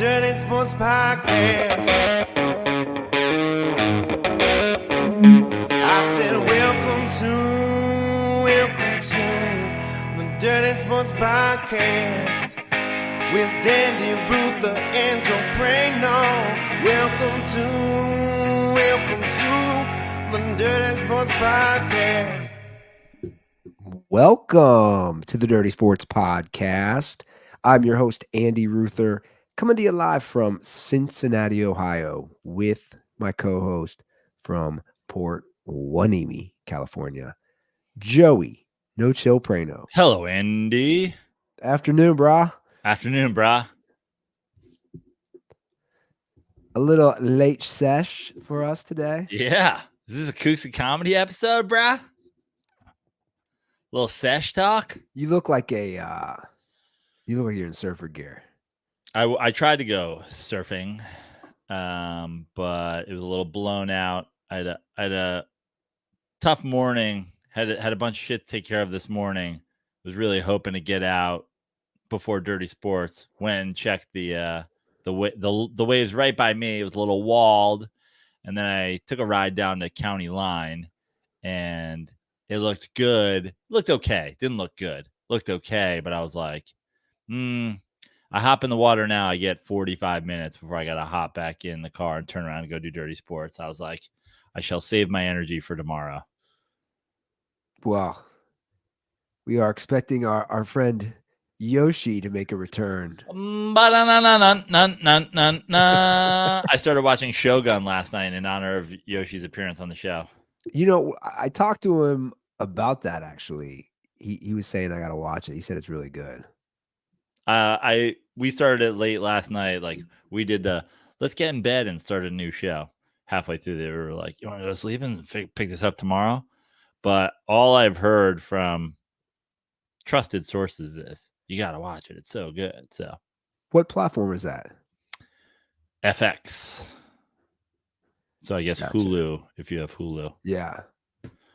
Dirty Sports Podcast. I said, welcome to the Dirty Sports Podcast with Andy Ruther and Joe Prano. Welcome to the Dirty Sports Podcast. Welcome to the Dirty Sports Podcast. I'm your host, Andy Ruther, coming to you live from Cincinnati, Ohio, with my co-host from Port Hueneme, California, Joey No Chill Prano. Hello, Andy. Afternoon, brah. Afternoon, brah. A little late sesh for us today. Yeah. Is this a Kooks and Comedy episode, brah? Little sesh talk? You look like you're in surfer gear. I tried to go surfing, but it was a little blown out. I had a tough morning. Had a bunch of shit to take care of this morning. Was really hoping to get out before Dirty Sports. Went and checked the waves right by me. It was a little walled, and then I took a ride down to County Line, and it looked good. Looked okay. Didn't look good. Looked okay, but I was like, I hop in the water now. I get 45 minutes before I got to hop back in the car and turn around and go do Dirty Sports. I was like, I shall save my energy for tomorrow. Well, we are expecting our friend Yoshi to make a return. I started watching Shogun last night in honor of Yoshi's appearance on the show. You know, I talked to him about that, actually. He was saying I got to watch it. He said it's really good. We started it late last night. Like, we did let's get in bed and start a new show. Halfway through, they were like, you want to go sleep and pick this up tomorrow? But all I've heard from trusted sources is you got to watch it. It's so good. So, what platform is that? FX. So I guess gotcha. Hulu, if you have Hulu. Yeah.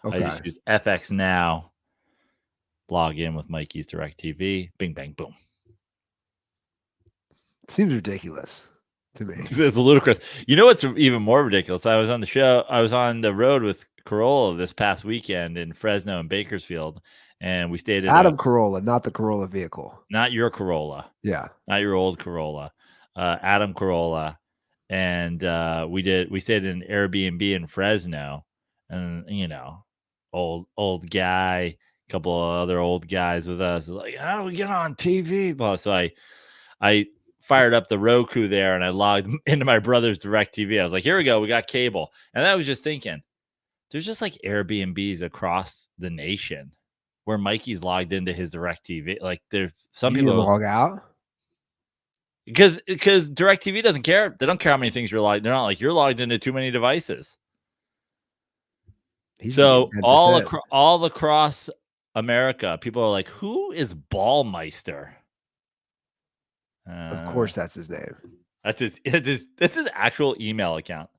Okay. I just use FX now. Log in with Mikey's DirecTV. Bing, bang, boom. Seems ridiculous to me. It's ludicrous. You know what's even more ridiculous? I was on the road with Corolla this past weekend in Fresno and Bakersfield, and we stayed at Adam Corolla, not the Corolla vehicle. Not your Corolla. Yeah. Not your old Corolla. Adam Corolla. And we stayed in an Airbnb in Fresno, and old guy, a couple of other old guys with us, like, how do we get on TV? Well, so I fired up the Roku there, and I logged into my brother's DirecTV. I was like, here we go, we got cable. And I was just thinking, there's just like Airbnbs across the nation where Mikey's logged into his DirecTV. Like, there's some people log out. Because DirecTV doesn't care. They don't care how many things you're logged. They're not like you're logged into too many devices. So all across America, people are like, "Who is Ballmeister?" Of course, that's his name. That's his actual email account.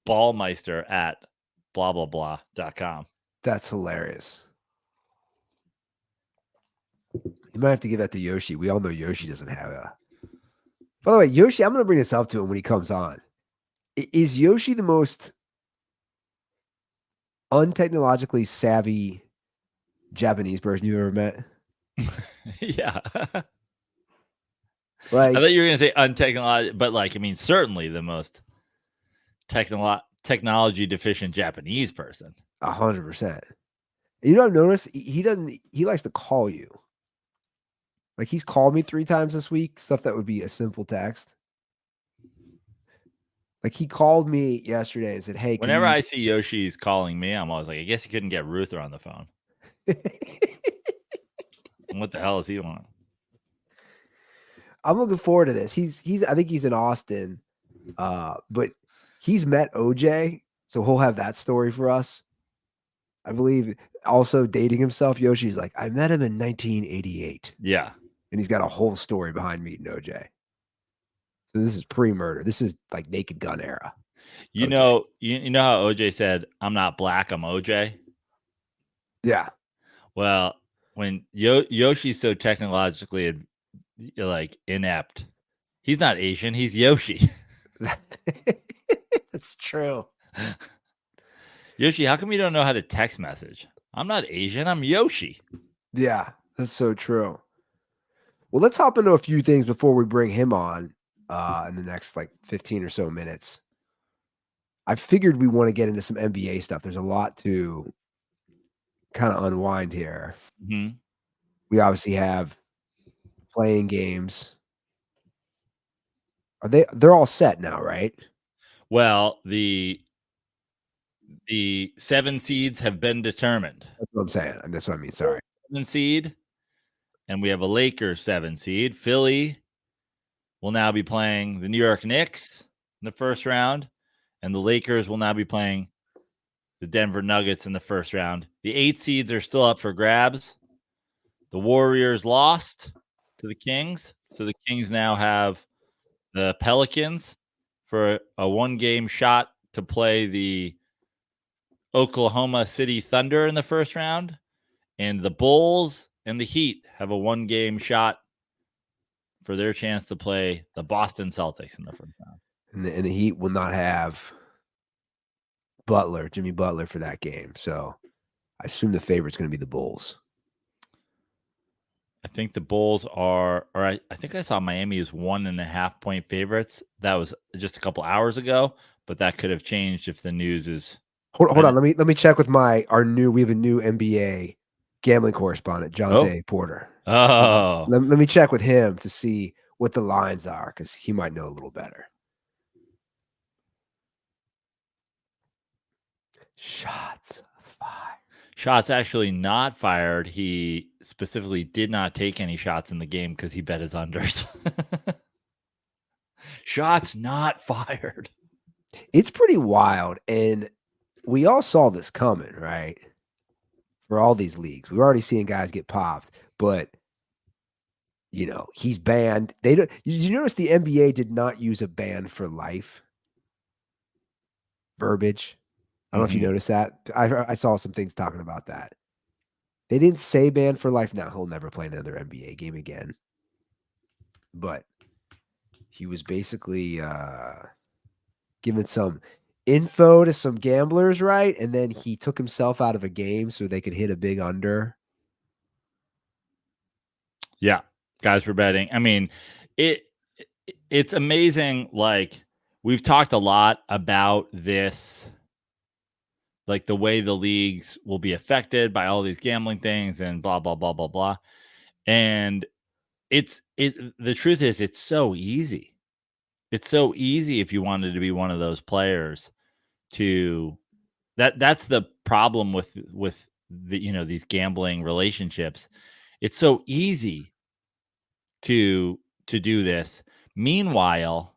Ballmeister at blah blah blah.com. That's hilarious. You might have to give that to Yoshi. We all know Yoshi doesn't have a. By the way, Yoshi, I'm going to bring this up to him when he comes on. Is Yoshi the most untechnologically savvy Japanese person you've ever met? Yeah. Like, I thought you were going to say untechnological, but certainly the most technology deficient Japanese person. 100%. You know what I've noticed? He likes to call you. Like, he's called me 3 times this week, stuff that would be a simple text. Like, he called me yesterday and said, hey, whenever I see Yoshi's calling me, I'm always like, I guess he couldn't get Ruther on the phone. What the hell does he want? I'm looking forward to this. I think he's in Austin, but he's met OJ, so he'll have that story for us. I believe also dating himself. Yoshi's like, I met him in 1988. Yeah. And he's got a whole story behind meeting OJ. So this is pre-murder. This is like Naked Gun era. You know how OJ said, I'm not black, I'm OJ? Yeah. Well, when Yoshi's so technologically inept, He's not Asian. He's Yoshi. That's true. Yoshi, how come you don't know how to text message? I'm not Asian. I'm Yoshi. Yeah, that's so true. Well, let's hop into a few things before we bring him on in the next like 15 or so minutes. I figured we want to get into some NBA stuff. There's a lot to kind of unwind here. Mm-hmm. We obviously have playing games. They're all set now, right? Well, the 7 seeds have been determined. That's what I'm saying. And that's what I mean. Sorry. 7 seed, and we have a Lakers 7 seed. Philly will now be playing the New York Knicks in the first round, and the Lakers will now be playing the Denver Nuggets in the first round. The 8 seeds are still up for grabs. The Warriors lost to the Kings, so the Kings now have the Pelicans for a 1-game shot to play the Oklahoma City Thunder in the first round, and the Bulls and the Heat have a 1-game shot for their chance to play the Boston Celtics in the first round. And the Heat will not have Jimmy Butler for that game. So I assume the favorite's going to be the Bulls. I think the Bulls are, or I think I saw Miami is 1.5 point favorites. That was just a couple hours ago, but that could have changed if the news is. Hold on. Let me check with we have a new NBA gambling correspondent, Jontay Porter. Oh. Let me check with him to see what the lines are, because he might know a little better. Shots fired. Shots actually not fired. He specifically did not take any shots in the game because he bet his unders. Shots not fired. It's pretty wild. And we all saw this coming, right? For all these leagues. We're already seeing guys get popped, but he's banned. Did you notice the NBA did not use a ban for life verbiage? I don't know if you noticed that. I saw some things talking about that. They didn't say ban for life. Now he'll never play another NBA game again. But he was basically giving some info to some gamblers, right? And then he took himself out of a game so they could hit a big under. Yeah, guys were betting. I mean, it's amazing. Like, we've talked a lot about this, like the way the leagues will be affected by all these gambling things and blah, blah, blah, blah, blah. And the truth is, it's so easy. It's so easy if you wanted to be one of those players to that's the problem with the, these gambling relationships. It's so easy to do this. Meanwhile,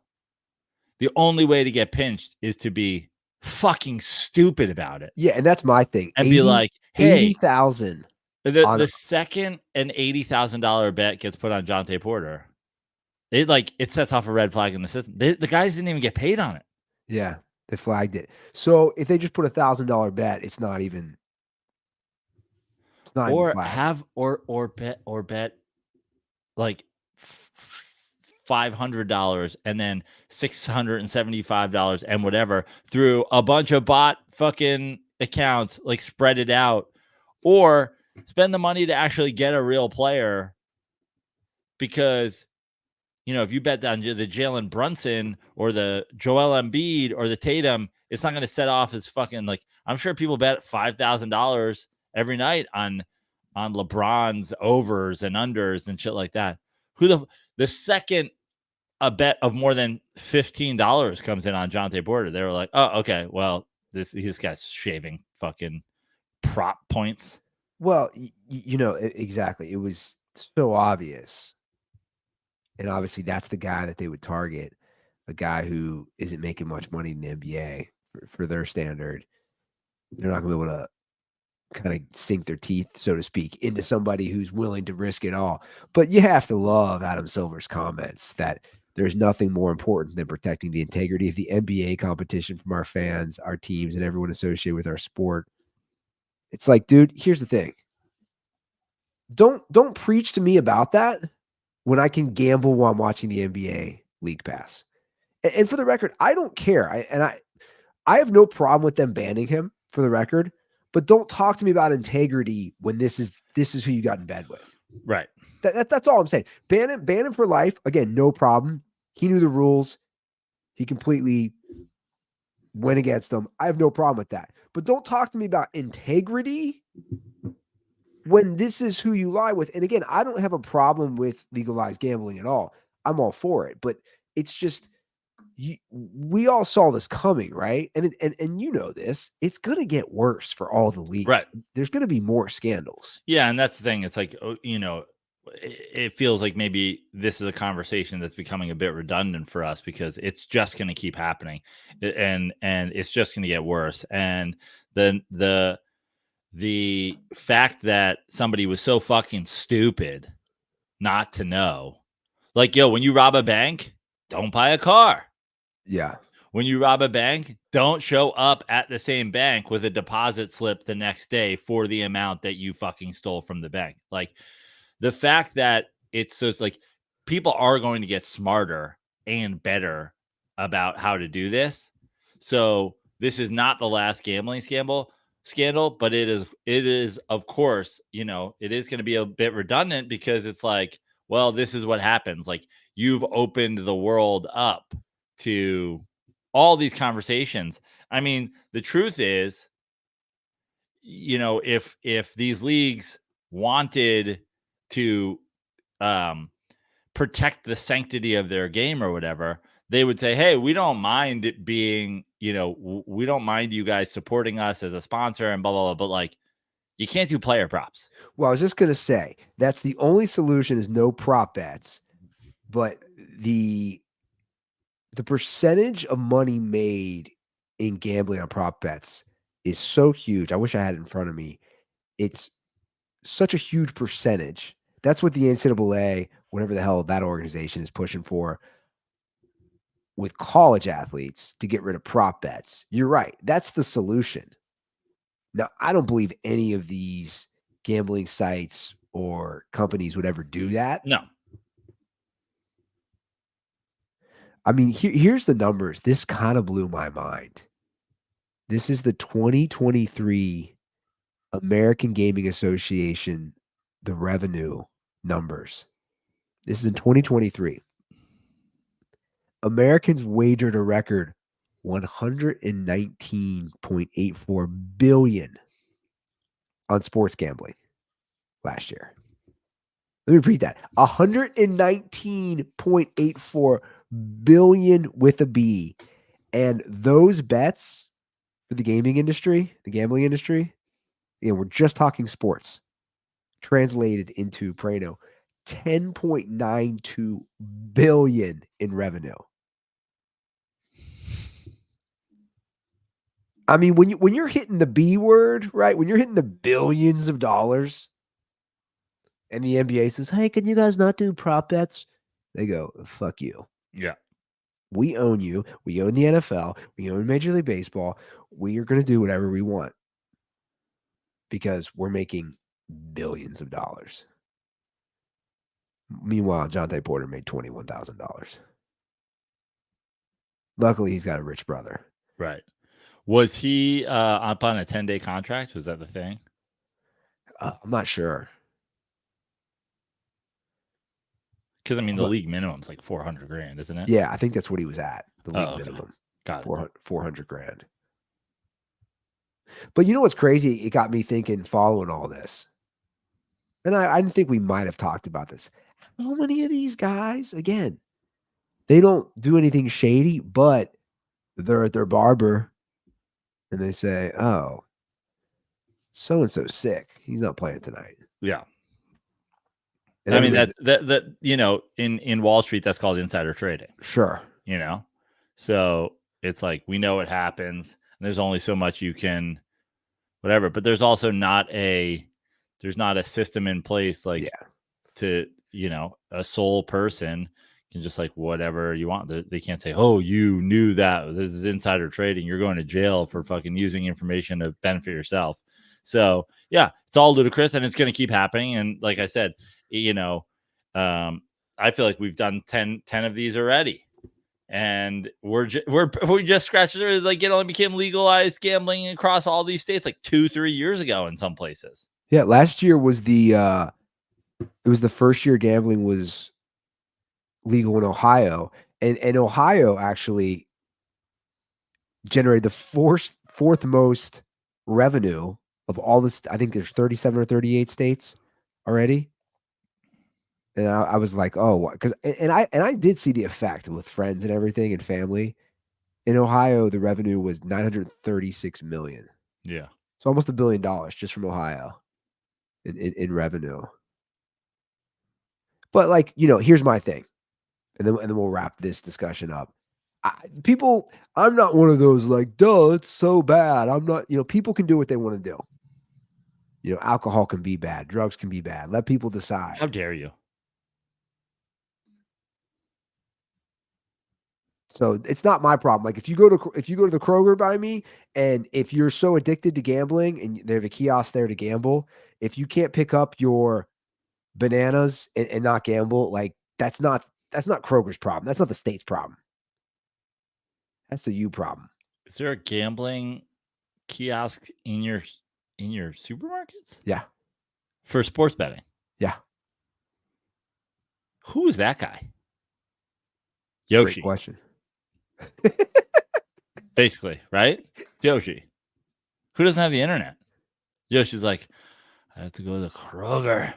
the only way to get pinched is to be fucking stupid about it. Yeah, and that's my thing. And be like, hey, 80,000. The second an $80,000 bet gets put on Jontay Porter, it sets off a red flag in the system. The guys didn't even get paid on it. Yeah, they flagged it. So if they just put $1,000 bet, it's not even. It's not or even flagged. Have or bet like $500 and then $675 and whatever through a bunch of bot fucking accounts, like spread it out, or spend the money to actually get a real player. Because, if you bet on the Jalen Brunson or the Joel Embiid or the Tatum, it's not going to set off as fucking, like, I'm sure people bet $5,000 every night on LeBron's overs and unders and shit like that. The second a bet of more than $15 comes in on Jontay Porter, they were like, oh, okay, well, this guy's shaving fucking prop points. Well, exactly. It was so obvious. And obviously that's the guy that they would target, a guy who isn't making much money in the NBA for their standard. They're not going to be able to kind of sink their teeth, so to speak, into somebody who's willing to risk it all. But you have to love Adam Silver's comments that there's nothing more important than protecting the integrity of the NBA competition from our fans, our teams, and everyone associated with our sport. It's like, dude, here's the thing. Don't preach to me about that when I can gamble while I'm watching the NBA League Pass. And for the record, I don't care. I have no problem with them banning him, for the record, but don't talk to me about integrity when this is who you got in bed with. Right. That's all I'm saying. Ban him for life. Again, no problem. He knew the rules. He completely went against them. I have no problem with that. But don't talk to me about integrity when this is who you lie with. And again, I don't have a problem with legalized gambling at all. I'm all for it. But it's just we all saw this coming, right? And you know this. It's going to get worse for all the leagues. Right. There's going to be more scandals. Yeah, and that's the thing. It's like, it feels like maybe this is a conversation that's becoming a bit redundant for us because it's just going to keep happening, and it's just going to get worse. And then the fact that somebody was so fucking stupid not to know, like, yo, when you rob a bank, don't buy a car. Yeah. When you rob a bank, don't show up at the same bank with a deposit slip the next day for the amount that you fucking stole from the bank. Like, the fact that it's like people are going to get smarter and better about how to do this. So this is not the last gambling scandal, but it is, of course, it is going to be a bit redundant because it's like, well, this is what happens. Like, you've opened the world up to all these conversations. I mean, the truth is, if these leagues wanted to protect the sanctity of their game or whatever, they would say, hey, we don't mind it being, we don't mind you guys supporting us as a sponsor and blah, blah, blah. But like, you can't do player props. Well, I was just going to say that's the only solution is no prop bets, but the percentage of money made in gambling on prop bets is so huge. I wish I had it in front of me. It's such a huge percentage. That's what the NCAA, whatever the hell that organization is pushing for with college athletes to get rid of prop bets. You're right. That's the solution. Now, I don't believe any of these gambling sites or companies would ever do that. No. I mean, here's the numbers. This kind of blew my mind. This is the 2023 American Gaming Association, the revenue numbers. This is in 2023. Americans wagered a record $119.84 billion on sports gambling last year. Let me repeat that. $119.84 billion with a B. And those bets for the gambling industry, we're just talking sports, translated into Prano, $10.92 billion in revenue. I mean, when you're hitting the B word, right? When you're hitting the billions of dollars, and the NBA says, "Hey, can you guys not do prop bets?" They go, "Fuck you." Yeah. We own you. We own the NFL. We own Major League Baseball. We are going to do whatever we want because we're making billions of dollars. Meanwhile, Jontay Porter made $21,000. Luckily, he's got a rich brother. Right. Was he up on a 10-day contract? Was that the thing? I'm not sure. Because, I mean, the league minimum is like $400,000, isn't it? Yeah, I think that's what he was at. The league minimum. Got it. $400,000. But you know what's crazy? It got me thinking following all this. And I didn't think we might have talked about this. How many of these guys, again, they don't do anything shady, but they're at their barber and they say, "Oh, so-and-so's sick. He's not playing tonight." Yeah. And I mean, that in Wall Street, that's called insider trading. Sure. So it's like, we know it happens and there's only so much you can, whatever, but there's also not a system in place to, a sole person can just like whatever you want. They can't say, "Oh, you knew that this is insider trading. You're going to jail for fucking using information to benefit yourself." So yeah, it's all ludicrous and it's going to keep happening. And like I said, I feel like we've done 10 of these already. And we just scratched it. Like it only became legalized gambling across all these states like 2-3 years ago in some places. Yeah, last year was the first year gambling was legal in Ohio, and Ohio actually generated the fourth most revenue of all this. I think there's 37 or 38 states already. And I was like, oh, because I did see the effect with friends and everything and family. In Ohio, the revenue was 936 million. Yeah. So almost $1 billion just from Ohio in revenue. But like, here's my thing. And then we'll wrap this discussion up. I'm not one of those like, duh, it's so bad. I'm not, people can do what they want to do. Alcohol can be bad. Drugs can be bad. Let people decide. How dare you? So it's not my problem. Like if you go to the Kroger by me, and if you're so addicted to gambling and they have a kiosk there to gamble, if you can't pick up your bananas and not gamble, like that's not Kroger's problem. That's not the state's problem. That's a you problem. Is there a gambling kiosk in your supermarkets? Yeah. For sports betting? Yeah. Who is that guy? Yoshi. Great question. Basically, right? Yoshi. Who doesn't have the internet? Yoshi's like, I have to go to the Kroger.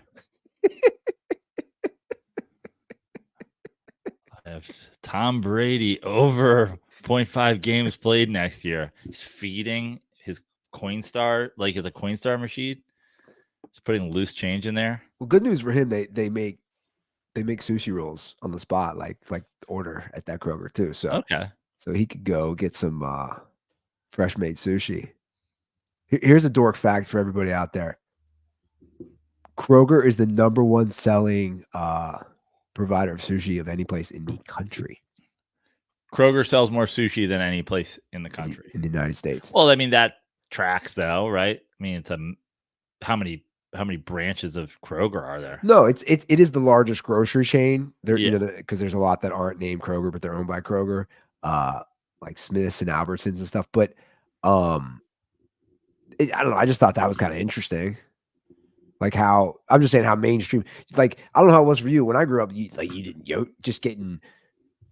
I have Tom Brady over 0.5 games played next year. He's feeding his Coinstar, like it's a Coinstar machine. He's putting loose change in there. Well, good news for him, they make sushi rolls on the spot, like order at that Kroger too. So okay. So he could go get some fresh made sushi. Here's a dork fact for everybody out there. Kroger is the #1 selling provider of sushi of any place in the country. Kroger sells more sushi than any place in the country. In the United States. Well, I mean, that tracks though, right? I mean, it's how many branches of Kroger are there? No, it is the largest grocery chain. There, Yeah. because there's a lot that aren't named Kroger, but they're owned by Kroger, like Smith's and Albertsons and stuff. But I don't know. I just thought that was kind of interesting. Like how I'm just saying how mainstream. Like I don't know how it was for you when I grew up. You didn't just getting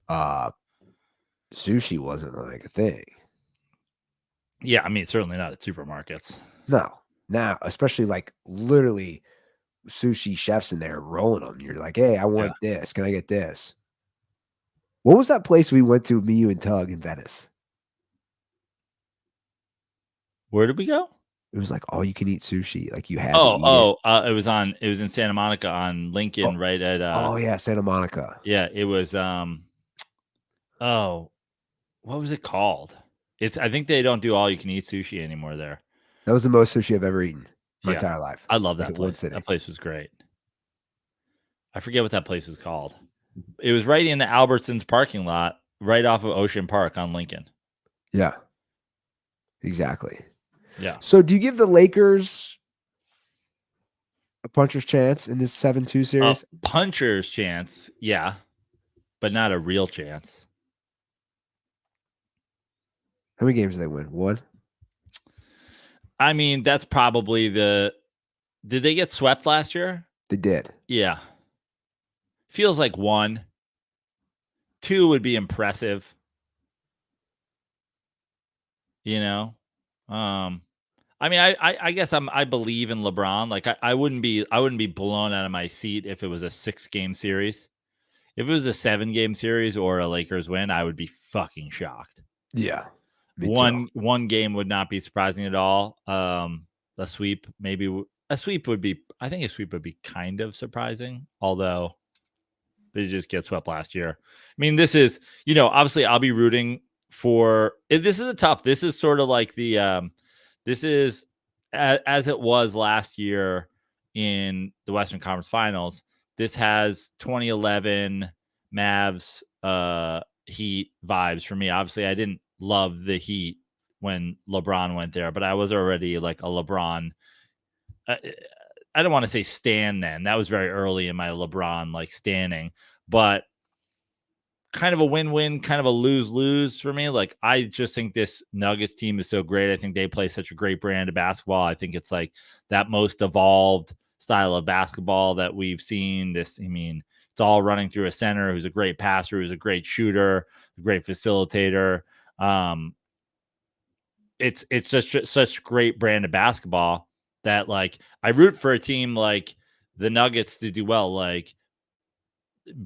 sushi wasn't like a thing. Yeah, I mean certainly not at supermarkets. No. Now, especially like literally sushi chefs in there rolling them. You're like, hey, I want this. Can I get this? What was that place we went to, me, you, and Tug in Venice? Where did we go? It was like all you can eat sushi. Like you had. It was in Santa Monica on Lincoln, right at. Yeah, Santa Monica. Yeah, it was. What was it called? I think they don't do all you can eat sushi anymore there. That was the most sushi I've ever eaten my entire life. I love that place. That place was great. I forget what that place is called. It was right in the Albertsons parking lot, right off of Ocean Park on Lincoln. Yeah. Exactly. Yeah. So do you give the Lakers a puncher's chance in this 7-2 series? Puncher's chance, yeah. But not a real chance. How many games did they win? 1? I mean, that's probably did they get swept last year? They did. Yeah. Feels like 1. 2 would be impressive. I mean, I guess I believe in LeBron. Like I wouldn't be blown out of my seat if it was a 6-game series. If it was a 7-game series or a Lakers win, I would be fucking shocked. Yeah. One game would not be surprising at all. A sweep would be. I think a sweep would be kind of surprising, although they just get swept last year. I mean, this is obviously I'll be rooting for. This is sort of like the. This is as it was last year in the Western Conference Finals. This has 2011 Mavs Heat vibes for me. Obviously, I didn't love the Heat when LeBron went there, but I was already like a LeBron. I don't want to say stan then. That was very early in my LeBron like standing, but kind of a win-win, kind of a lose-lose for me. Like, I just think this Nuggets team is so great. I think they play such a great brand of basketball. I think it's like that most evolved style of basketball that we've seen. It's all running through a center who's a great passer, who's a great shooter, a great facilitator. It's such great brand of basketball that, like, I root for a team like the Nuggets to do well. Like,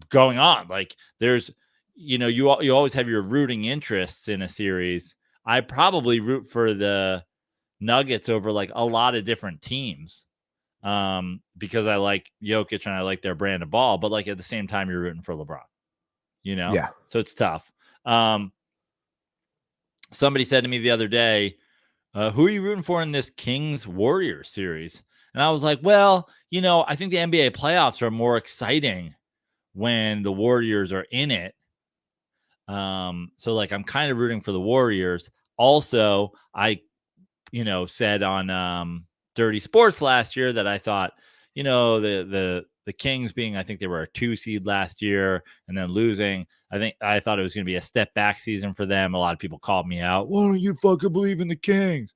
going on, like, there's, you always have your rooting interests in a series. I probably root for the Nuggets over like a lot of different teams, because I like Jokic and I like their brand of ball. But like at the same time, you're rooting for LeBron, Yeah. So it's tough. Somebody said to me the other day, who are you rooting for in this Kings Warriors series? And I was like, well, I think the NBA playoffs are more exciting when the Warriors are in it. So like I'm kind of rooting for the Warriors. Also, I said on Dirty Sports last year that I thought, the Kings being, I think they were a 2 seed last year and then losing. I thought it was going to be a step back season for them. A lot of people called me out. Why don't you fucking believe in the Kings?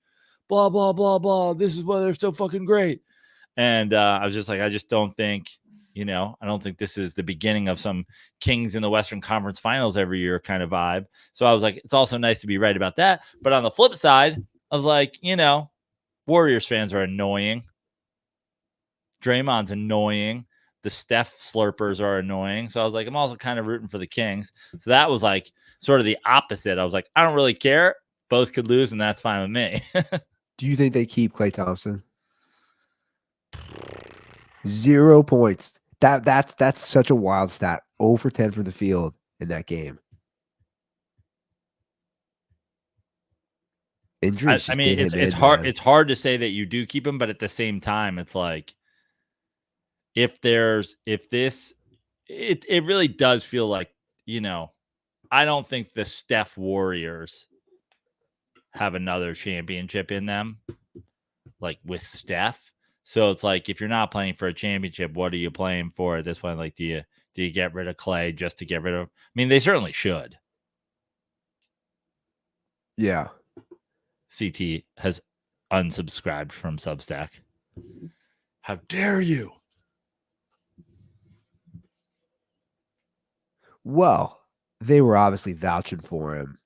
Blah, blah, blah, blah. This is why they're so fucking great. And I was just like, I just don't think, I don't think this is the beginning of some Kings in the Western Conference Finals every year kind of vibe. So I was like, it's also nice to be right about that. But on the flip side, I was like, Warriors fans are annoying. Draymond's annoying. The Steph slurpers are annoying. So I was like, I'm also kind of rooting for the Kings. So that was like sort of the opposite. I was like, I don't really care. Both could lose, and that's fine with me. Do you think they keep Klay Thompson? 0 points. That's such a wild stat. 0 for 10 from the field in that game. Injuries. It's hard. It's hard to say that you do keep him, but at the same time, it's like it really does feel like, I don't think the Steph Warriors have another championship in them, like with Steph. So it's like, if you're not playing for a championship, what are you playing for at this point? Like, do you get rid of Klay just to get rid of? They certainly should. Yeah. CT has unsubscribed from Substack. How dare you? Well, they were obviously vouching for him.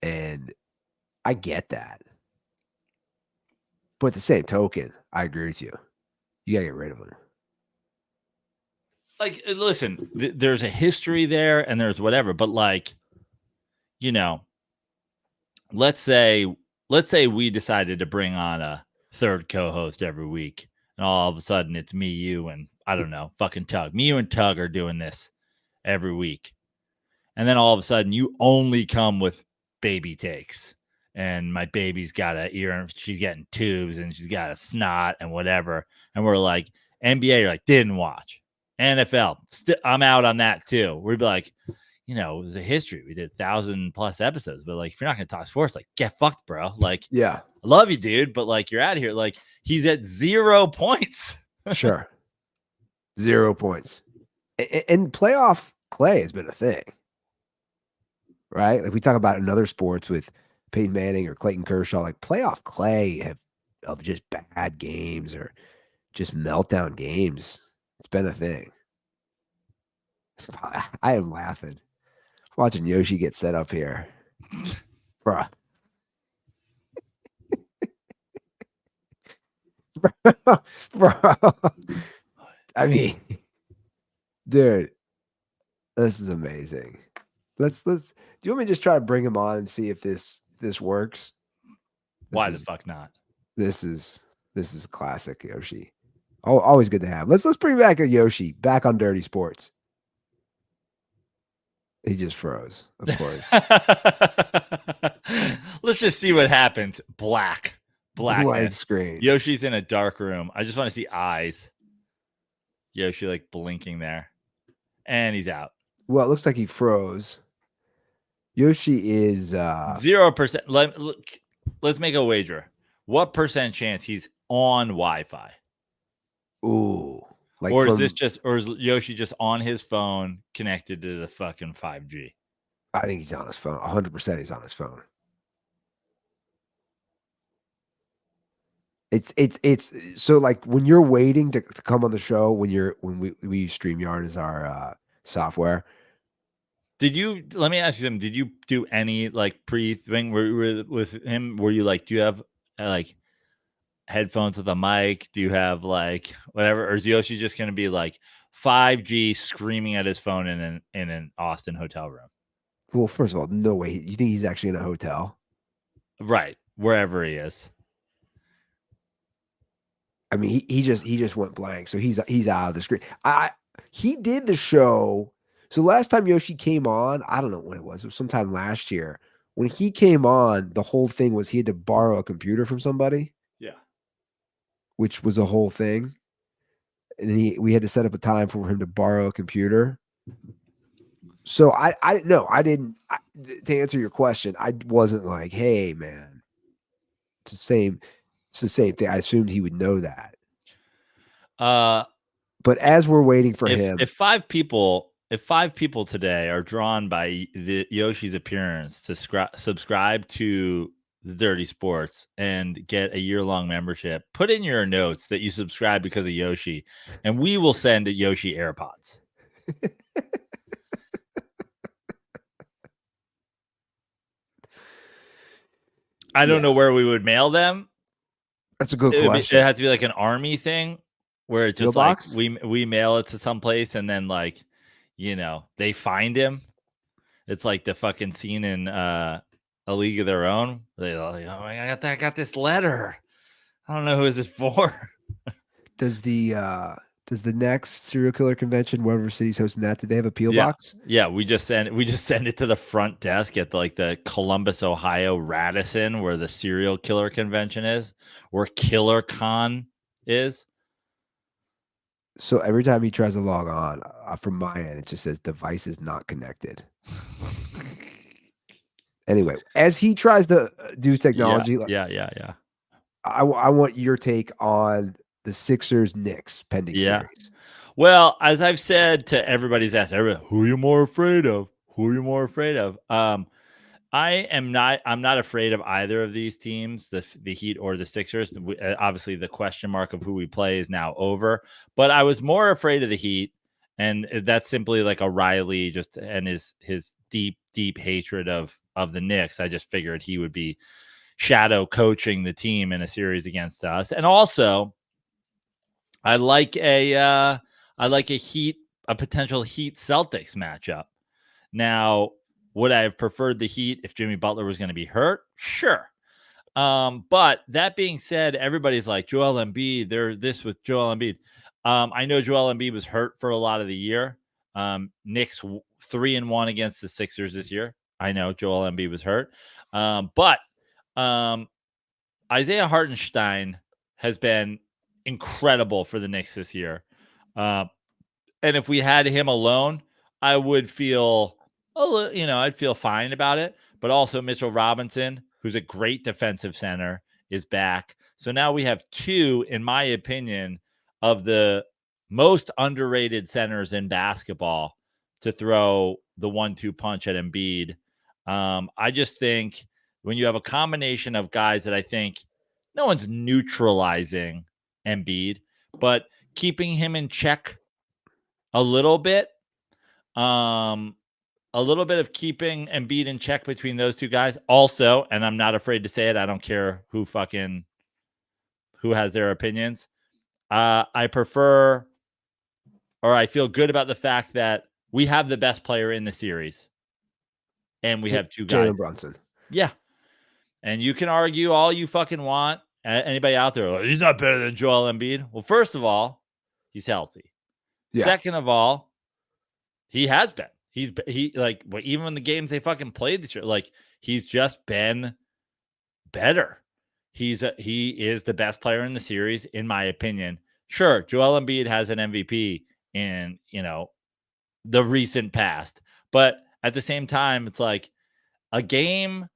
And I get that. But at the same token, I agree with you. You got to get rid of him. Like, listen, there's a history there and there's whatever. But like, let's say we decided to bring on a third co-host every week. And all of a sudden it's me, you, and I don't know, fucking Tug. Me, you, and Tug are doing this every week. And then all of a sudden you only come with baby takes. And my baby's got an ear and she's getting tubes and she's got a snot and whatever. And we're like, NBA, you're like, didn't watch. NFL, I'm out on that too. We'd be like, it was a history. We did 1,000+ episodes, but like, if you're not going to talk sports, like, get fucked, bro. Like, yeah, I love you, dude, but like, you're out of here. Like, he's at 0 points. Sure. 0 points. And playoff Klay has been a thing, right? Like we talk about in other sports with Peyton Manning or Clayton Kershaw, like playoff Klay of just bad games or just meltdown games. It's been a thing. I am laughing watching Yoshi get set up here. Bruh. Bro. I mean, dude, this is amazing. Let's do you want me to just try to bring him on and see if this works? Why the fuck not? This is classic Yoshi. Oh, always good to have. Let's bring back a Yoshi back on Dirty Sports. He just froze, of course. Let's just see what happens. Black screen. Yoshi's in a dark room. I just want to see eyes. Yoshi like blinking there. And he's out. Well, it looks like he froze. Yoshi is 0%. Let's make a wager. What % chance he's on Wi-Fi? Ooh. Like or is Yoshi just on his phone connected to the fucking 5G? I think he's on his phone. 100% he's on his phone. It's so like when you're waiting to come on the show, when we use StreamYard as our software. Let me ask you something. Did you do any like pre thing where you were with him? Were you like, do you have like headphones with a mic? Do you have like whatever? Or is Yoshi just going to be like 5G screaming at his phone in an Austin hotel room? Well, first of all, no way. You think he's actually in a hotel? Right. Wherever he is. I mean, he just went blank. So he's out of the screen. He did the show. So last time Yoshi came on, I don't know when it was. It was sometime last year. When he came on, the whole thing was he had to borrow a computer from somebody. Yeah. Which was a whole thing. And we had to set up a time for him to borrow a computer. So I didn't. To answer your question, I wasn't like, hey man, it's the same thing. I assumed he would know that. But as we're waiting for him, if five people today are drawn by the Yoshi's appearance to subscribe to the Dirty Sports and get a year-long membership, put in your notes that you subscribe because of Yoshi, and we will send Yoshi AirPods. I don't know where we would mail them. That's a good question. It had to be like an army thing where it's just like we mail it to some place and then like, you know, they find him. It's like the fucking scene in A League of Their Own. They're like, oh, I got this letter. I don't know who is this for. Does the next serial killer convention, whatever city's hosting that, do they have a PO box? Yeah, we just send it to the front desk at the Columbus, Ohio Radisson, where the serial killer convention is, where Killer Con is. So every time he tries to log on, from my end, it just says device is not connected. Anyway, as he tries to do technology, yeah. I want your take on the Sixers Knicks pending series. Well, as I've said to everybody's asked, who are you more afraid of? Who are you more afraid of? I'm not afraid of either of these teams, the Heat or the Sixers. Obviously, the question mark of who we play is now over, but I was more afraid of the Heat, and that's simply like a Riley and his deep hatred of the Knicks. I just figured he would be shadow coaching the team in a series against us, and also I like a potential Heat Celtics matchup. Now, would I have preferred the Heat if Jimmy Butler was going to be hurt? Sure. But that being said, everybody's like, Joel Embiid, they're this with Joel Embiid. I know Joel Embiid was hurt for a lot of the year. Knicks 3-1 against the Sixers this year. I know Joel Embiid was hurt. But Isaiah Hartenstein has been incredible for the Knicks this year. And if we had him alone, I would feel I'd feel fine about it. But also Mitchell Robinson, who's a great defensive center, is back. So now we have two, in my opinion, of the most underrated centers in basketball to throw the 1-2 punch at Embiid. I just think when you have a combination of guys that I think no one's neutralizing Embiid, but keeping him in check a little bit. A little bit of keeping Embiid in check between those two guys. Also, and I'm not afraid to say it, I don't care who has their opinions. I prefer, or I feel good about the fact that we have the best player in the series. And we have two guys. Jalen Brunson. Yeah. And you can argue all you fucking want. Anybody out there, like, he's not better than Joel Embiid. Well, first of all, he's healthy. Yeah. Second of all, he has been. Even in the games they fucking played this year, like he's just been better. He is the best player in the series, in my opinion. Sure, Joel Embiid has an MVP in the recent past, but at the same time, it's like a game.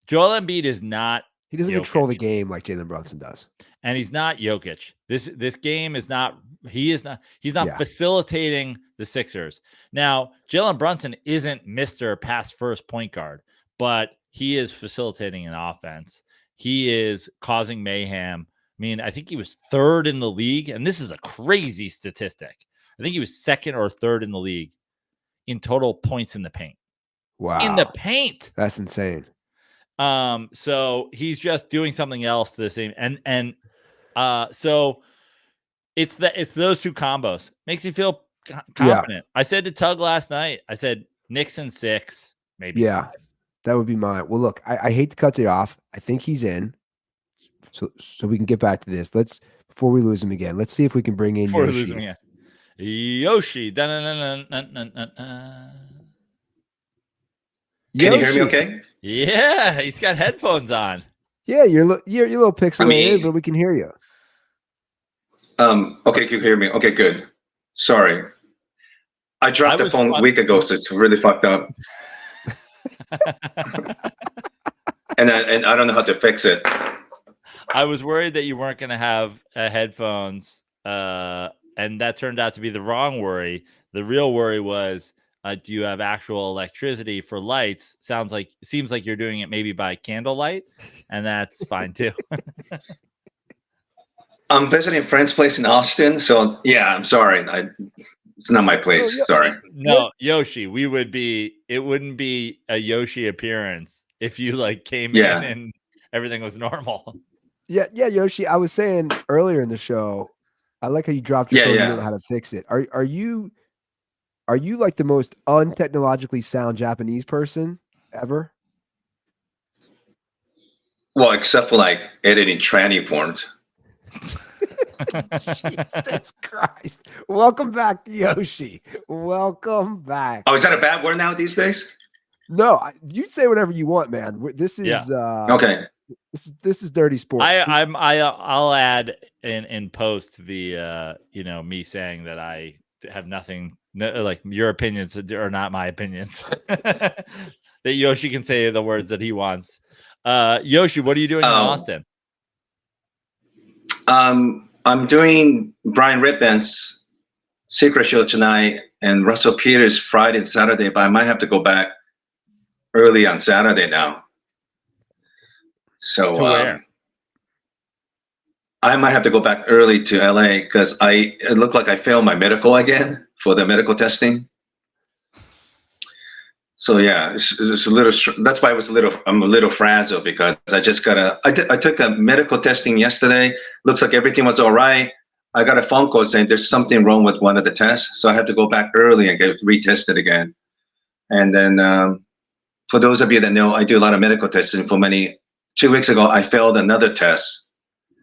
Joel Embiid is not. He doesn't Jokic. control the game like Jalen Brunson does. And he's not Jokic. This game is not. He's not Yeah. facilitating the Sixers. Now, Jalen Brunson isn't Mr. Pass First point guard, but he is facilitating an offense. He is causing mayhem. I mean, I think he was 3rd in the league, and this is a crazy statistic. I think he was 2nd or 3rd in the league in total points in the paint. Wow. In the paint. That's insane. So he's just doing something else to the same, and so it's those two combos. Makes you feel confident. Yeah. I said to Tug last night, I said Knicks in 6, maybe 5. That would be mine. Well, look, I hate to cut you off. I think he's in. So we can get back to this. Before we lose him again, let's see if we can bring in Yoshi. Lose him again. Yoshi. Can you hear me okay? Yeah, he's got headphones on. Yeah, you're a little pixelated, but we can hear you. Okay, you can hear me. Okay, good. Sorry. I dropped the phone a week ago, so it's really fucked up. and I don't know how to fix it. I was worried that you weren't going to have headphones, and that turned out to be the wrong worry. The real worry was, do you have actual electricity for lights? Seems like you're doing it maybe by candlelight, and that's fine too. I'm visiting a friend's place in Austin, so yeah, I'm sorry. It's not my place. Sorry. No, Yoshi, it wouldn't be a Yoshi appearance if you came in and everything was normal. Yeah, Yoshi. I was saying earlier in the show, I like how you dropped your phone. You don't know how to fix it. Are you like the most untechnologically sound Japanese person ever? Well, except for editing tranny porn. Jesus Christ. Welcome back, Yoshi. Welcome back. Oh, is that a bad word now these days? No, you say whatever you want, man. This is okay. This is dirty sport. I'll add in post the me saying that I have nothing your opinions are not my opinions. That Yoshi can say the words that he wants. Yoshi, what are you doing in Austin? I'm doing Brian Rippen's Secret Show tonight and Russell Peters Friday and Saturday, but I might have to go back early on Saturday now. So where? I might have to go back early to LA because it looked like I failed my medical again for the medical testing. So yeah, it's a little. That's why I'm a little frazzled because I just I took a medical testing yesterday. Looks like everything was all right. I got a phone call saying there's something wrong with one of the tests, so I have to go back early and get retested again. And then for those of you that know, I do a lot of medical testing. 2 weeks ago, I failed another test.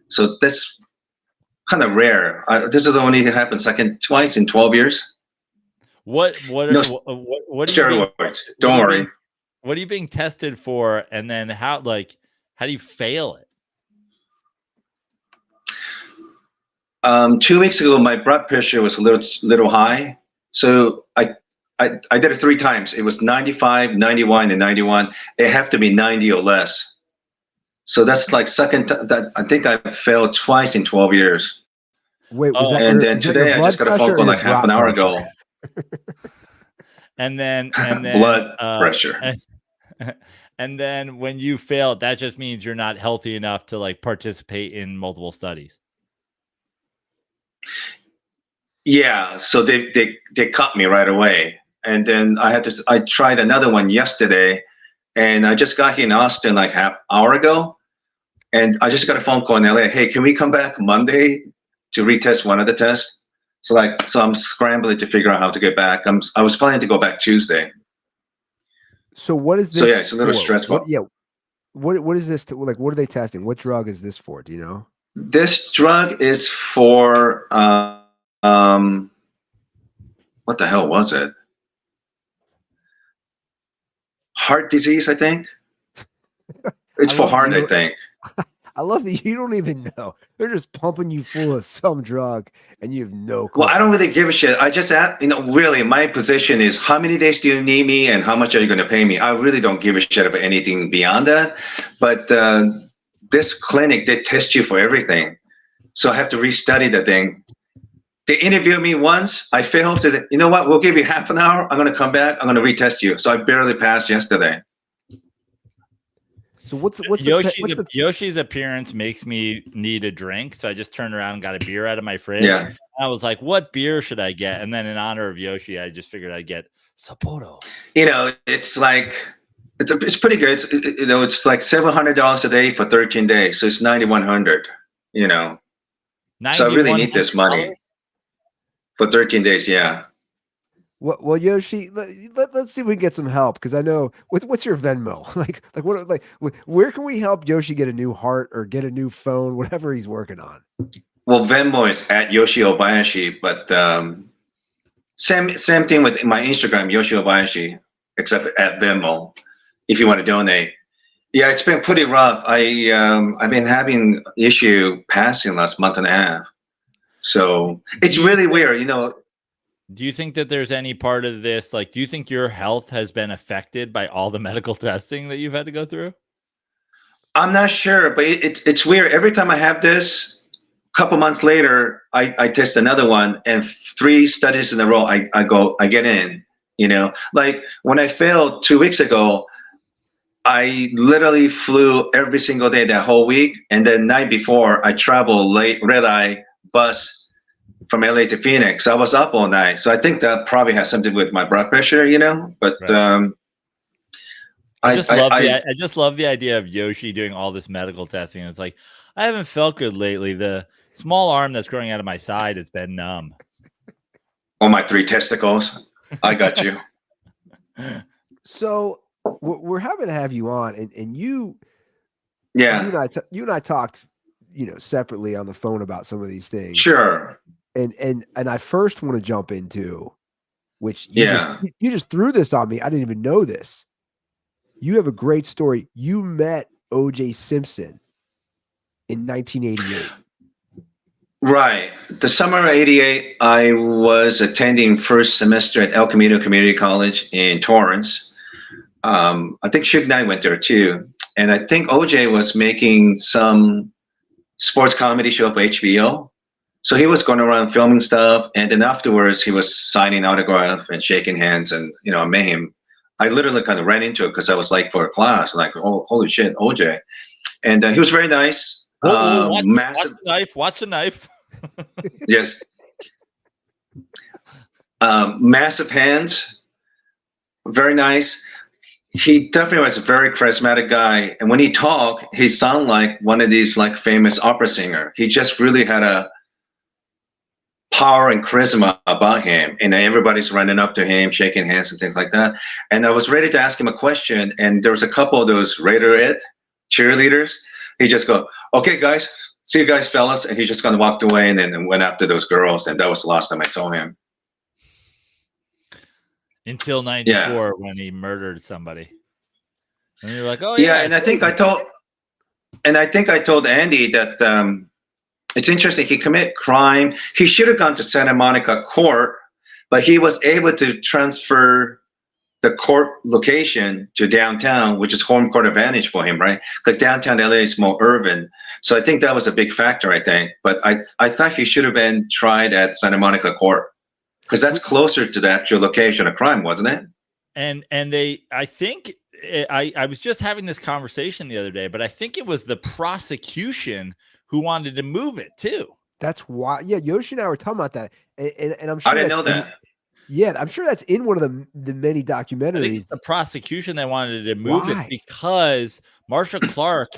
So that's kind of rare. This has only happened twice in 12 years. What are steroids? Don't worry. What are you being tested for? And then how do you fail it? 2 weeks ago, my blood pressure was a little high. So I did it 3 times. It was 95, 91, and 91. It had to be 90 or less. So that's second. I think I failed twice in 12 years. Wait, then today I just got a phone call half an hour ago. and then blood pressure. And then when you fail, that just means you're not healthy enough to participate in multiple studies. Yeah, so they cut me right away, and then I tried another one yesterday, and I just got here in Austin half hour ago, and I just got a phone call in LA. Hey, can we come back Monday to retest one of the tests? So I'm scrambling to figure out how to get back. I was planning to go back Tuesday. So what is this? So yeah, it's a little stressful. What is this? What are they testing? What drug is this for? Do you know? This drug is for what the hell was it? Heart disease, I think. It's for heart, I think. I love that you don't even know. They're just pumping you full of some drug and you have no clue. Well, I don't really give a shit. I just ask, really, my position is how many days do you need me and how much are you going to pay me? I really don't give a shit about anything beyond that. But this clinic, they test you for everything. So I have to restudy the thing. They interviewed me once. I failed. Said, you know what? We'll give you half an hour. I'm going to come back. I'm going to retest you. So I barely passed yesterday. So what's Yoshi's appearance makes me need a drink. So I just turned around and got a beer out of my fridge. Yeah. And I was like, what beer should I get? And then in honor of Yoshi, I just figured I'd get Sapporo. You know, it's like, it's pretty good. It's like $700 a day for 13 days. So it's $9,100, you know. So I really need this money for 13 days. Yeah. Well, Yoshi, let's see if we can get some help, because I know what's your Venmo where can we help Yoshi get a new heart or get a new phone, whatever he's working on? Well, Venmo is at Yoshi Obayashi, but same thing with my Instagram, Yoshi Obayashi, except at Venmo, if you want to donate. Yeah, it's been pretty rough. I've been having issue passing last month and a half, so it's really weird, you know. Do you think that there's any part of this, like, do you think your health has been affected by all the medical testing that you've had to go through? I'm not sure, but it's weird. Every time I have this, a couple months later, I test another one, and 3 studies in a row, I get in, you know. Like when I failed 2 weeks ago, I literally flew every single day that whole week. And the night before, I traveled late, red-eye bus from LA to Phoenix. I was up all night. So I think that probably has something with my blood pressure, you know, but right. I just love the idea of Yoshi doing all this medical testing. It's like, I haven't felt good lately. The small arm that's growing out of my side has been numb. Oh, my 3 testicles. I got you. So we're happy to have you on, and you and I talked, you know, separately on the phone about some of these things. Sure. And I first want to jump into, which you just threw this on me. I didn't even know this. You have a great story. You met OJ Simpson in 1988. Right. The summer of 88, I was attending first semester at El Camino Community College in Torrance. I think Suge Knight went there too. And I think OJ was making some sports comedy show for HBO. So he was going around filming stuff, and then afterwards he was signing autographs and shaking hands, and you know, I met him. I literally kind of ran into it because I was like for a class, like, oh, holy shit, OJ, and he was very nice. Watch the knife. Yes. Massive hands, very nice. He definitely was a very charismatic guy, and when he talked, he sounded like one of these like famous opera singer. He just really had a power and charisma about him, and everybody's running up to him, shaking hands and things like that. And I was ready to ask him a question, and there was a couple of those Raiderette cheerleaders. He just go, "Okay, guys, see you guys, fellas," and he just kind of walked away and then went after those girls, and that was the last time I saw him. Until 94, when he murdered somebody. And you're like, oh yeah. And I think I told Andy that it's interesting. He committed crime. He should have gone to Santa Monica court, but he was able to transfer the court location to downtown, which is home court advantage for him, right? Because downtown LA is more urban. So I think that was a big factor, I think. But I thought he should have been tried at Santa Monica court, because that's closer to the actual location of crime, wasn't it? And I think I was just having this conversation the other day, but I think it was the prosecution who wanted to move it too. That's why. Yeah, Yoshi and I were talking about that, and I'm sure I didn't know that. I'm sure that's in one of the many documentaries. I think it's the prosecution that wanted to move it because Marsha Clark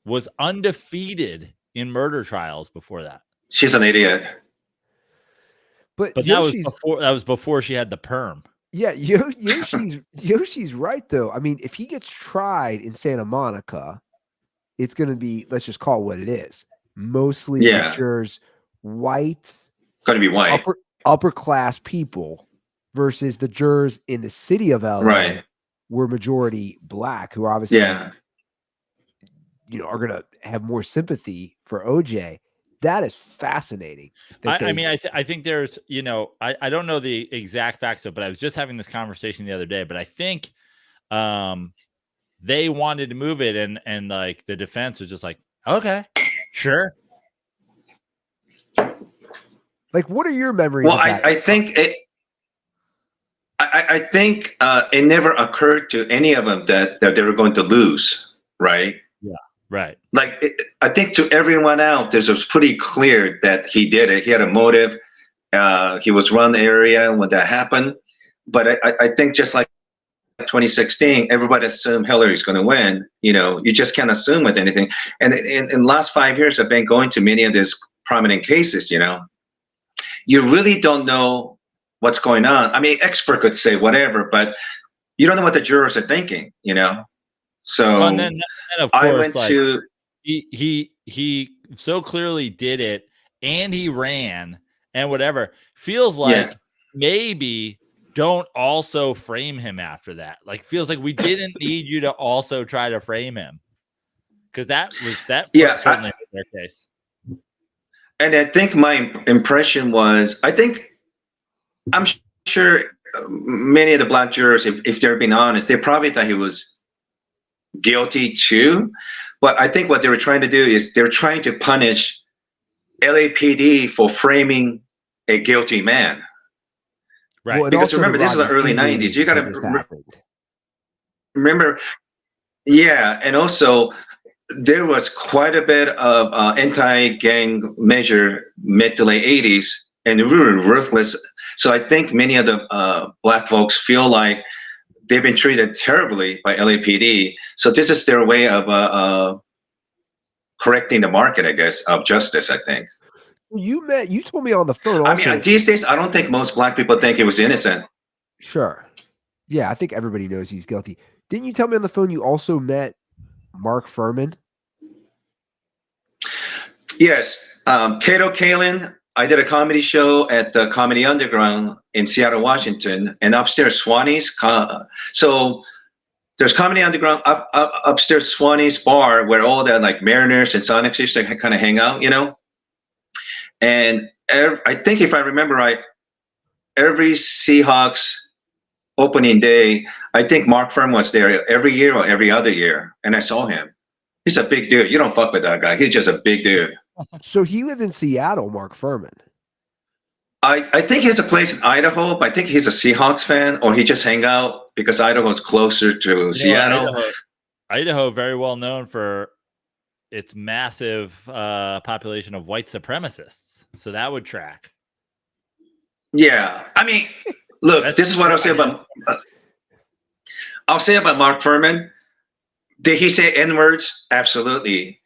was undefeated in murder trials before that. She's an idiot. But that was before she had the perm. Yeah, Yoshi's right though. I mean, if he gets tried in Santa Monica, it's going to be, let's just call it what it is. Mostly pictures, white. Going to be white. Upper class people versus the jurors in the city of LA were majority black, who obviously are going to have more sympathy for OJ. That is fascinating. I think there's, I don't know the exact facts of it, but I was just having this conversation the other day, but I think they wanted to move it, and like the defense was just like, okay, sure. Like, what are your memories? Well, of that? I think it. I think it never occurred to any of them that they were going to lose, right? Yeah, right. Like I think to everyone else, it was pretty clear that he did it. He had a motive. He was run the area when that happened. But I think just like 2016, everybody assumed Hillary's going to win. You know, you just can't assume with anything. And in the last 5 years, I've been going to many of these prominent cases. You know, you really don't know what's going on. I mean, expert could say whatever, but you don't know what the jurors are thinking. You know, so and then of course, I went like, to. He so clearly did it, and he ran and whatever. Feels like maybe don't also frame him after that. Like, feels like we didn't need you to also try to frame him, because that certainly was their case. And I think my impression was, I'm sure many of the black jurors, if they're being honest, they probably thought he was guilty too. But I think what they were trying to do is they're trying to punish LAPD for framing a guilty man. Right. Well, because remember, this is the early 90s. You got to remember. Yeah. And also, there was quite a bit of anti-gang measure mid to late 80s, and they were ruthless. So I think many of the black folks feel like they've been treated terribly by LAPD. So this is their way of correcting the market, I guess, of justice, I think. You told me on the phone also. I mean, these days, I don't think most black people think he was innocent. Sure. Yeah, I think everybody knows he's guilty. Didn't you tell me on the phone you also met Mark Furman? Yes. Kato Kalin. I did a comedy show at the Comedy Underground in Seattle, Washington, and upstairs Swanee's. So there's Comedy Underground upstairs Swanee's bar where all the like Mariners and Sonics used to kind of hang out, you know. And I think if I remember right, every Seahawks opening day, I think Mark Furman was there every year or every other year, and I saw him. He's a big dude. You don't fuck with that guy. He's just a big dude. So he lived in Seattle, Mark Furman. I think he has a place in Idaho, but I think he's a Seahawks fan, or he just hang out because Idaho is closer to Seattle. Idaho, very well known for its massive population of white supremacists. So that would track. Yeah. I mean, look, this is what I'll say about Mark Furman. Did he say N-words? Absolutely.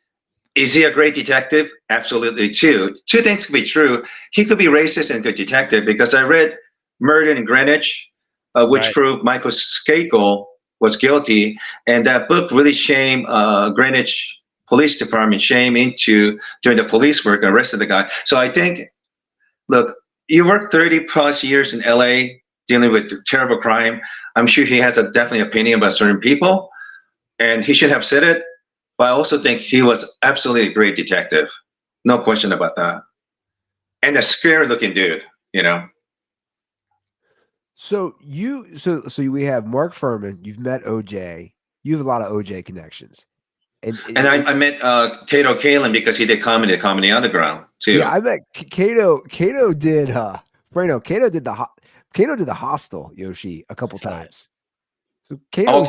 Is he a great detective? Absolutely, too. Two things could be true. He could be racist and good detective, because I read Murder in Greenwich, which proved Michael Skakel was guilty. And that book really shamed Greenwich Police Department, shame into doing the police work and arrested the guy. So I think, look, you worked 30 plus years in LA dealing with terrible crime. I'm sure he has a definitely opinion about certain people, and he should have said it. But I also think he was absolutely a great detective. No question about that. And a scary looking dude, you know. So we have Mark Furman, you've met OJ, you have a lot of OJ connections. And I met Kato Kalin because he did comedy at Comedy Underground too. Yeah, I met Kato. Kato did Kato did the Hostel, Yoshi, a couple times. So Kato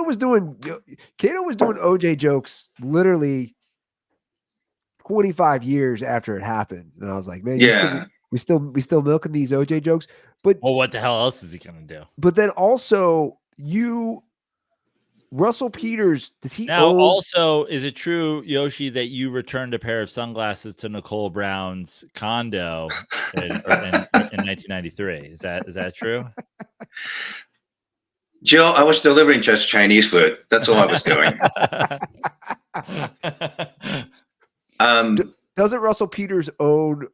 was doing Kato was doing OJ jokes literally 25 years after it happened, and I was like, man, we still milking these OJ jokes. But what the hell else is he gonna do? But then also Russell Peters, does he also, is it true, Yoshi, that you returned a pair of sunglasses to Nicole Brown's condo in 1993? Is that true? Joe, I was delivering just Chinese food. That's all I was doing. Doesn't Russell Peters own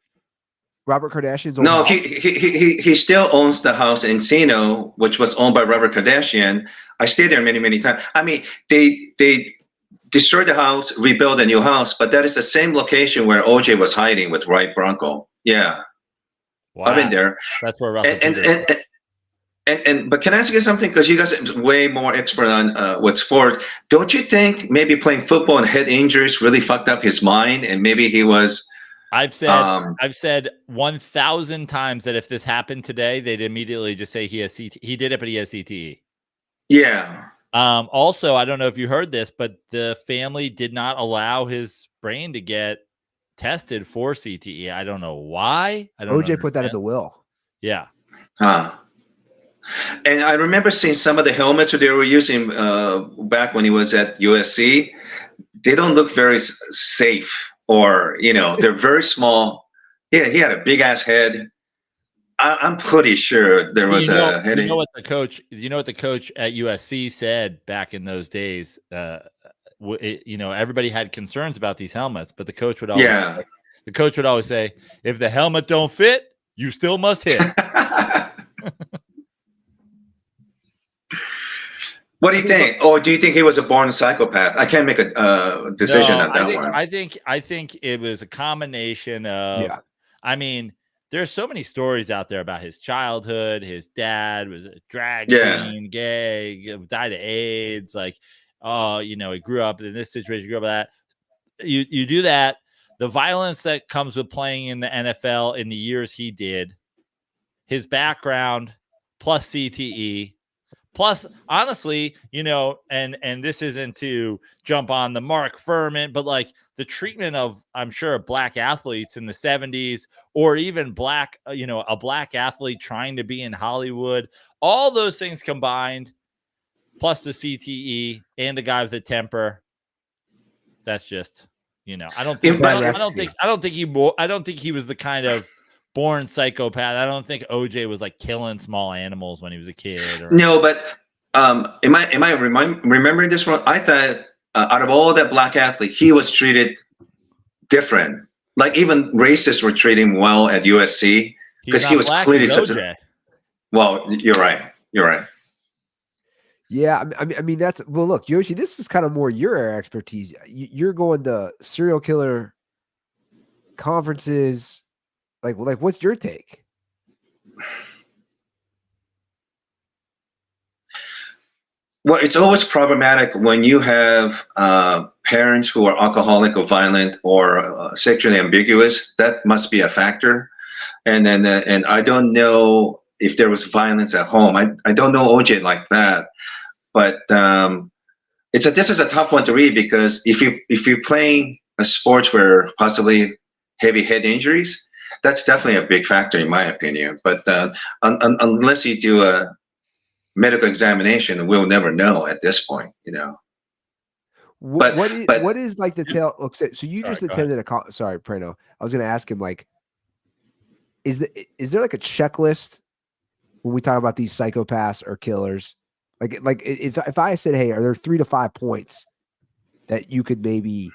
Robert Kardashian's own house? No, he still owns the house in Encino, which was owned by Robert Kardashian. I stayed there many, many times. I mean, they destroyed the house, rebuilt a new house, but that is the same location where OJ was hiding with Wright Bronco. Yeah. Wow. I've been there. That's where Russell Peters But can I ask you something? Because you guys are way more expert on with sports. Don't you think maybe playing football and head injuries really fucked up his mind, and maybe he was? I've said 1,000 times that if this happened today, they'd immediately just say he has CTE. He did it, but he has CTE. Yeah. Also, I don't know if you heard this, but the family did not allow his brain to get tested for CTE. I don't know why. I don't. OJ put that in the will. Yeah. Huh. And I remember seeing some of the helmets that they were using back when he was at USC. They don't look very safe, or they're very small. Yeah, he had a big ass head. I'm pretty sure there was a head. You know what the coach at USC said back in those days. Everybody had concerns about these helmets, but the coach would always say, if the helmet don't fit, you still must hit. What do you think? Or do you think he was a born psychopath? I can't make a decision on that one. I think it was a combination of. Yeah. I mean, there's so many stories out there about his childhood. His dad was a drag queen, gay, died of AIDS. Like, he grew up in this situation, grew up with that. You do that. The violence that comes with playing in the NFL in the years he did, his background, plus CTE. Plus, honestly, and this isn't to jump on the Mark Furman, but like the treatment of, I'm sure, black athletes in the 70s, or even a black athlete trying to be in Hollywood, all those things combined, plus the CTE and the guy with the temper. That's just, I don't think he was the kind of born psychopath. I don't think OJ was like killing small animals when he was a kid. No, but am I remembering this wrong? I thought out of all that black athlete, he was treated different. Like even racists were treating him well at USC because he was clearly such a. Well, you're right. You're right. Yeah, I mean that's look, Yoshi. This is kind of more your expertise. You're going to serial killer conferences. Like, what's your take? Well, it's always problematic when you have parents who are alcoholic or violent or sexually ambiguous. That must be a factor. And then, and I don't know if there was violence at home. I don't know OJ like that. But this is a tough one to read, because if you're playing a sport where possibly heavy head injuries, that's definitely a big factor in my opinion. But unless you do a medical examination, we'll never know at this point, What is like the tail? Look, so you just attended a sorry, Prano. I was going to ask him, like, is there like a checklist when we talk about these psychopaths or killers? Like if I said, hey, are there 3 to 5 points that you could maybe?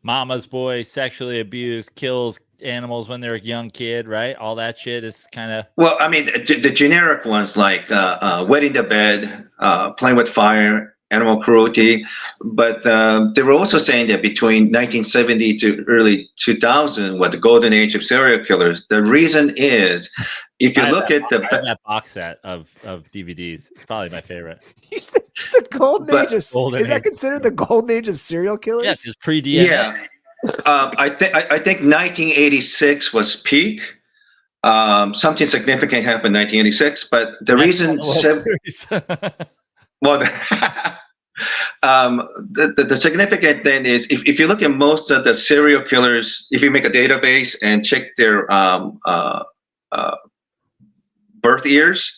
Mama's boy, sexually abused, kills animals when they're a young kid, right? All that shit is kind of. Well, I mean, the generic ones like wetting the bed, playing with fire, animal cruelty. But they were also saying that between 1970 to early 2000 was the golden age of serial killers. The reason is, if you look at that box set of DVDs, it's probably my favorite. You said the golden age is that considered the golden age of serial killers? Yes, it's pre-DNA. Yeah, I think 1986 was peak. Something significant happened in 1986, but the reason the significant thing is if you look at most of the serial killers, if you make a database and check their birth years,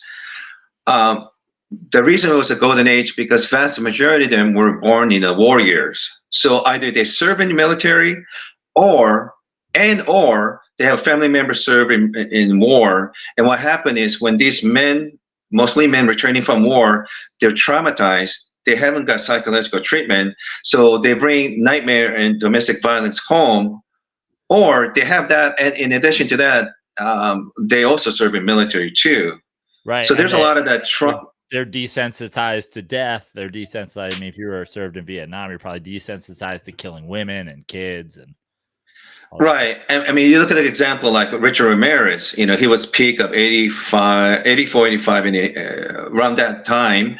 the reason it was a golden age because vast majority of them were born in the war years. So either they serve in the military, or they have family members serve in war. And what happened is when these men, mostly men returning from war, they're traumatized. They haven't got psychological treatment, so they bring nightmare and domestic violence home, or they have that, and in addition to that, they also serve in military too. Right. So there's a lot of that. They're desensitized to death. They're desensitized. I mean, if you were served in Vietnam, you're probably desensitized to killing women and kids. And Right. I mean, you look at an example like Richard Ramirez, he was peak of 85, 84, 85 around that time.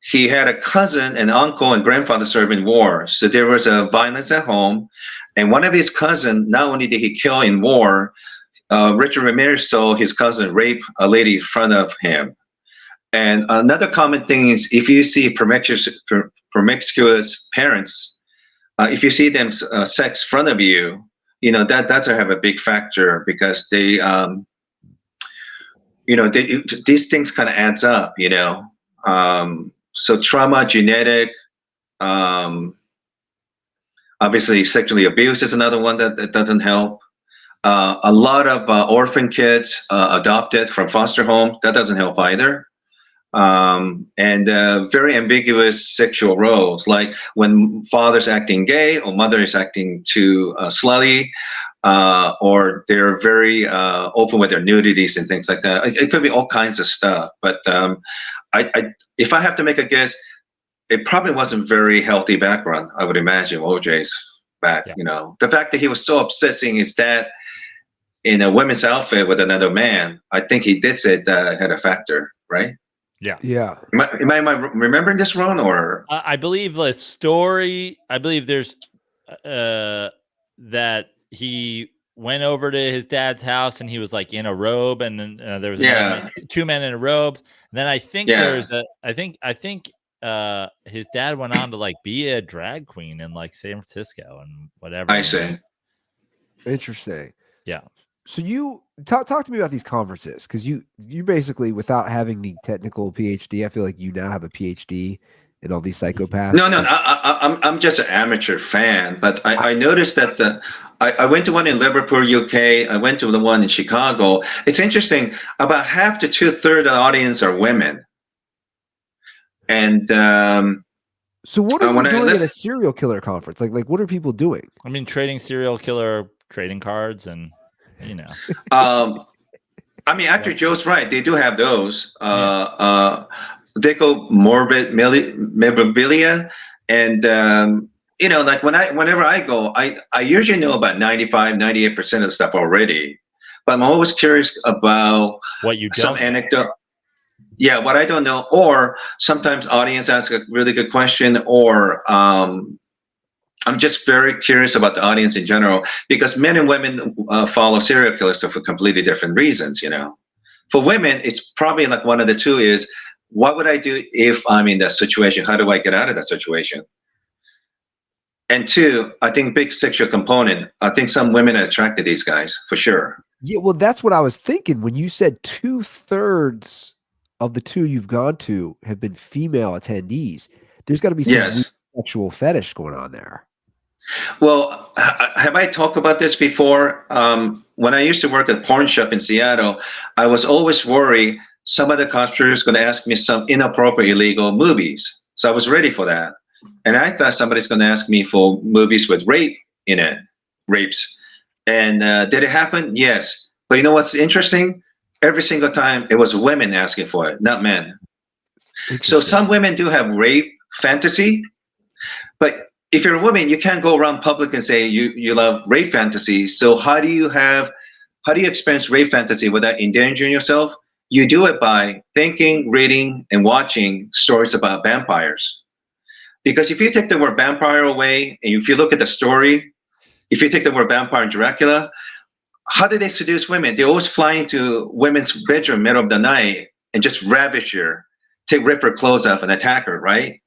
He had a cousin, an uncle, and grandfather served in war. So there was a violence at home. And one of his cousins, not only did he kill in war, Richard Ramirez saw his cousin rape a lady in front of him. And another common thing is if you see promiscuous parents, if you see them sex in front of you, that's have a big factor because they, these things kind of adds up, so trauma, genetic, obviously sexually abuse is another one that doesn't help. A lot of orphan kids adopted from foster home, that doesn't help either. And very ambiguous sexual roles, like when father's acting gay or mother is acting too slutty, or they're very open with their nudities and things like that. It could be all kinds of stuff. But if I have to make a guess, it probably wasn't very healthy background, I would imagine, OJ's back. Yeah. The fact that he was so upset seeing his dad in a women's outfit with another man, I think he did say that had a factor, right? Yeah. Yeah. Am I remembering this wrong, or? I believe the story. I believe there's that he went over to his dad's house and he was like in a robe, and then there was two men in a robe. And then I think there's I think his dad went on to like be a drag queen in like San Francisco and whatever. I see. Interesting. Yeah. So you talk to me about these conferences, because you basically, without having the technical PhD, I feel like you now have a PhD in all these psychopaths. No, I'm just an amateur fan, but I noticed that I went to one in Liverpool, UK. I went to the one in Chicago. It's interesting. About half to 2/3 of the audience are women. And so what are you doing at a serial killer conference? Like what are people doing? I mean, trading serial killer trading cards and. I mean, actually, Joe's right. They do have those. They go morbid memorabilia, and like whenever I go, I usually know about 95-98% of the stuff already, but I'm always curious about what you some anecdote. Yeah, what I don't know, or sometimes audience asks a really good question, or I'm just very curious about the audience in general, because men and women follow serial killers for completely different reasons. For women, it's probably like one of the two is, what would I do if I'm in that situation? How do I get out of that situation? And two, I think big sexual component. I think some women are attracted to these guys for sure. Yeah, well, that's what I was thinking when you said 2/3 of the two you've gone to have been female attendees. There's got to be some sexual fetish going on there. Well, have I talked about this before? When I used to work at a porn shop in Seattle, I was always worried some of the customers going to ask me some inappropriate illegal movies. So I was ready for that. And I thought somebody's going to ask me for movies with rape in it, rapes. And did it happen? Yes. But you know what's interesting? Every single time it was women asking for it, not men. So some women do have rape fantasy, but if you're a woman, you can't go around public and say you love rape fantasy. So how do you experience rape fantasy without endangering yourself? You do it by thinking, reading, and watching stories about vampires. Because if you take the word vampire away, and if you look at the story, if you take the word vampire and Dracula, how do they seduce women? They always fly into women's bedroom middle of the night and just ravish her, rip her clothes off and attack her, right?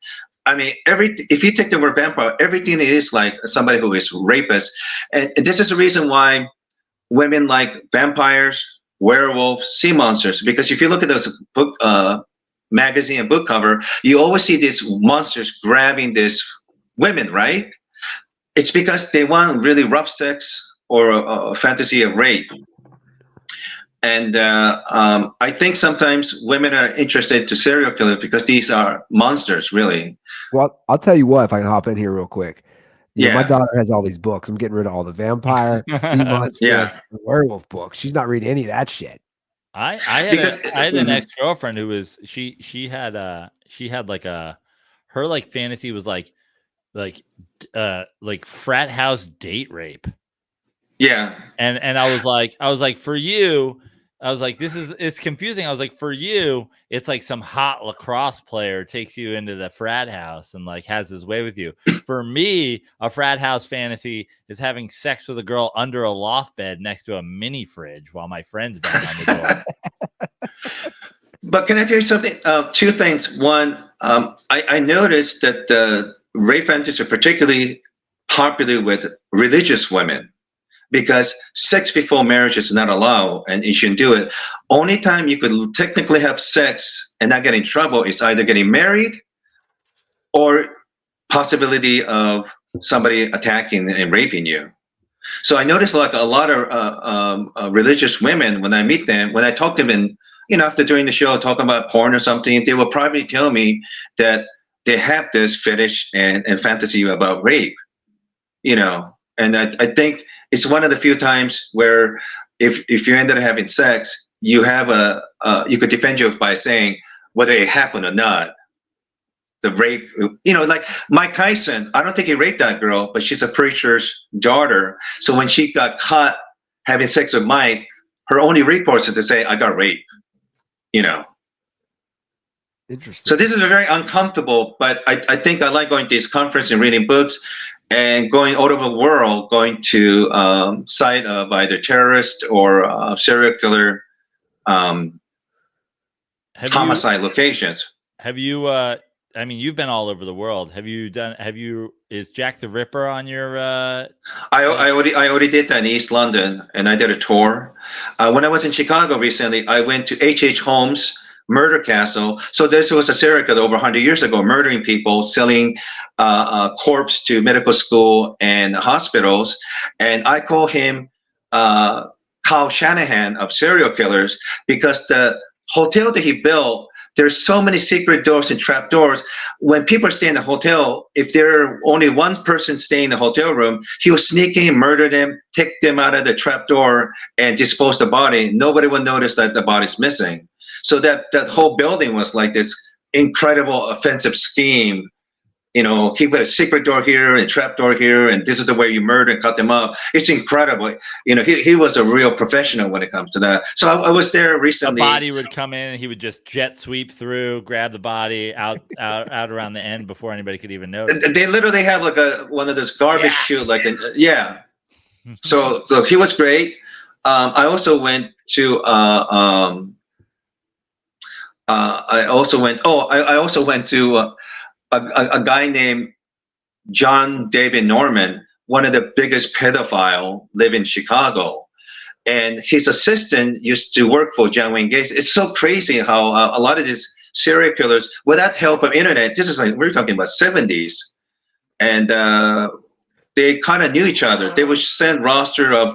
I mean, if you take the word vampire, everything is like somebody who is rapist. And this is the reason why women like vampires, werewolves, sea monsters, because if you look at those book, magazine and book cover, you always see these monsters grabbing these women, right? It's because they want really rough sex or a fantasy of rape. And I think sometimes women are interested to serial killers because these are monsters, really. Well, I'll tell you what, if I can hop in here real quick. My daughter has all these books. I'm getting rid of all the vampire, sea monster, werewolf books. She's not reading any of that shit. I had an ex-girlfriend who was she had like her like fantasy was like frat house date rape. Yeah. And I was like, for you, I was like, it's confusing. I was like, for you, it's like some hot lacrosse player takes you into the frat house and like has his way with you. For me, a frat house fantasy is having sex with a girl under a loft bed next to a mini fridge while my friends bang on the door. But can I tell you something? Two things. One, I noticed that rape fantasies are particularly popular with religious women, because sex before marriage is not allowed and you shouldn't do it. Only time you could technically have sex and not get in trouble is either getting married or possibility of somebody attacking and raping you. So I noticed like a lot of religious women, when I meet them, when I talk to them, and after doing the show talking about porn or something, they will probably tell me that they have this fetish and fantasy about rape. And I think it's one of the few times where if you ended up having sex, you have you could defend yourself by saying whether it happened or not. The rape, like Mike Tyson, I don't think he raped that girl, but she's a preacher's daughter. So when she got caught having sex with Mike, her only recourse is to say, I got raped, Interesting. So this is very uncomfortable, but I think I like going to these conferences and reading books and going all over the world, going to site of either terrorist or serial killer homicide locations. Have you, I mean, you've been all over the world. Is Jack the Ripper on your? I already did that in East London, and I did a tour. When I was in Chicago recently, I went to H.H. Holmes' murder castle. So this was a serial killer over 100 years ago, murdering people, selling corpse to medical school and hospitals. And I call him Kyle Shanahan of serial killers, because the hotel that he built, there's so many secret doors and trap doors. When people are staying in the hotel, if there are only one person staying in the hotel room, he was sneaking, murder them, take them out of the trap door, and dispose the body. Nobody would notice that the body's missing. So that whole building was like this incredible offensive scheme. He put a secret door here and trap door here, and this is the way you murder and cut them up. It's incredible. He was a real professional when it comes to that. So I was there recently. The body would come in, and he would just jet sweep through, grab the body out around the end before anybody could even notice. They literally have like one of those garbage chute, yeah. So he was great. I also went to I also went to a guy named John David Norman, one of the biggest pedophile, live in Chicago. And his assistant used to work for John Wayne Gacy. It's so crazy how a lot of these serial killers, without help of internet, this is like, we're talking about 70s. And they kind of knew each other. They would send roster of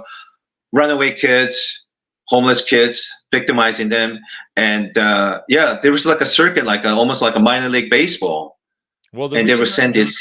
runaway kids, homeless kids, victimizing them. And there was like a circuit, almost like a minor league baseball. Well, and they would send this.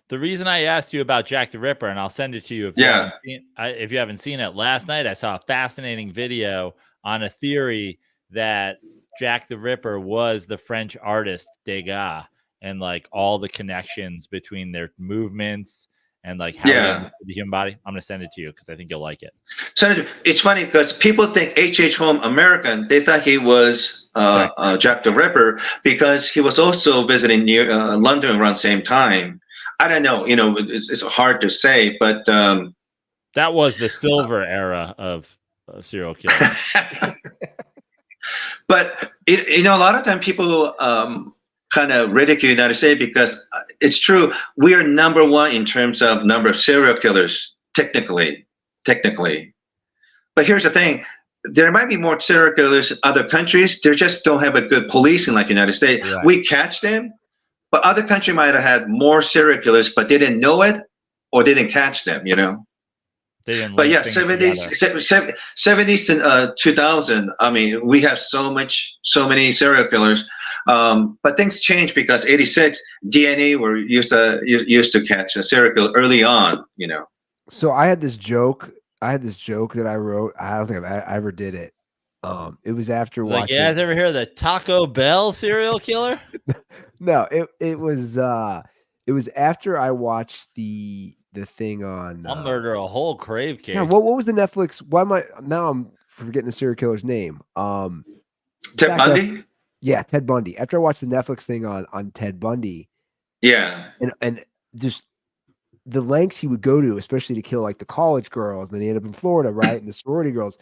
The reason I asked you about Jack the Ripper, and I'll send it to you if you haven't seen it. Last night, I saw a fascinating video on a theory that Jack the Ripper was the French artist Degas, and like all the connections between their movements and like how the human body. I'm going to send it to you because I think you'll like it. So it's funny because people think H.H. Holmes American. They thought he was Jack the Ripper because he was also visiting near London around the same time. I don't know. It's hard to say, but that was the silver era of serial killer. But a lot of time people kind of ridicule the United States because it's true. We are number one in terms of number of serial killers, technically. But here's the thing. There might be more serial killers in other countries. They just don't have a good policing like the United States. Right. We catch them, but other countries might have had more serial killers, but they didn't know it or they didn't catch them, They didn't. But yeah, 70s to 2000. I mean, we have so many serial killers. But things changed because 86 DNA were used to catch a serial killer early on, So I had this joke that I wrote. I don't think I ever did it. It was after watching. Like, you guys ever hear of the Taco Bell serial killer? No, it was after I watched the the thing on. I'll murder a whole crave case. Yeah, what was the Netflix? Why am I now? I'm forgetting the serial killer's name. Ted Bundy. Yeah, Ted Bundy. After I watched the Netflix thing on Ted Bundy, Yeah, and just the lengths he would go to, especially to kill like the college girls, and then he ended up in Florida, right? And the sorority girls.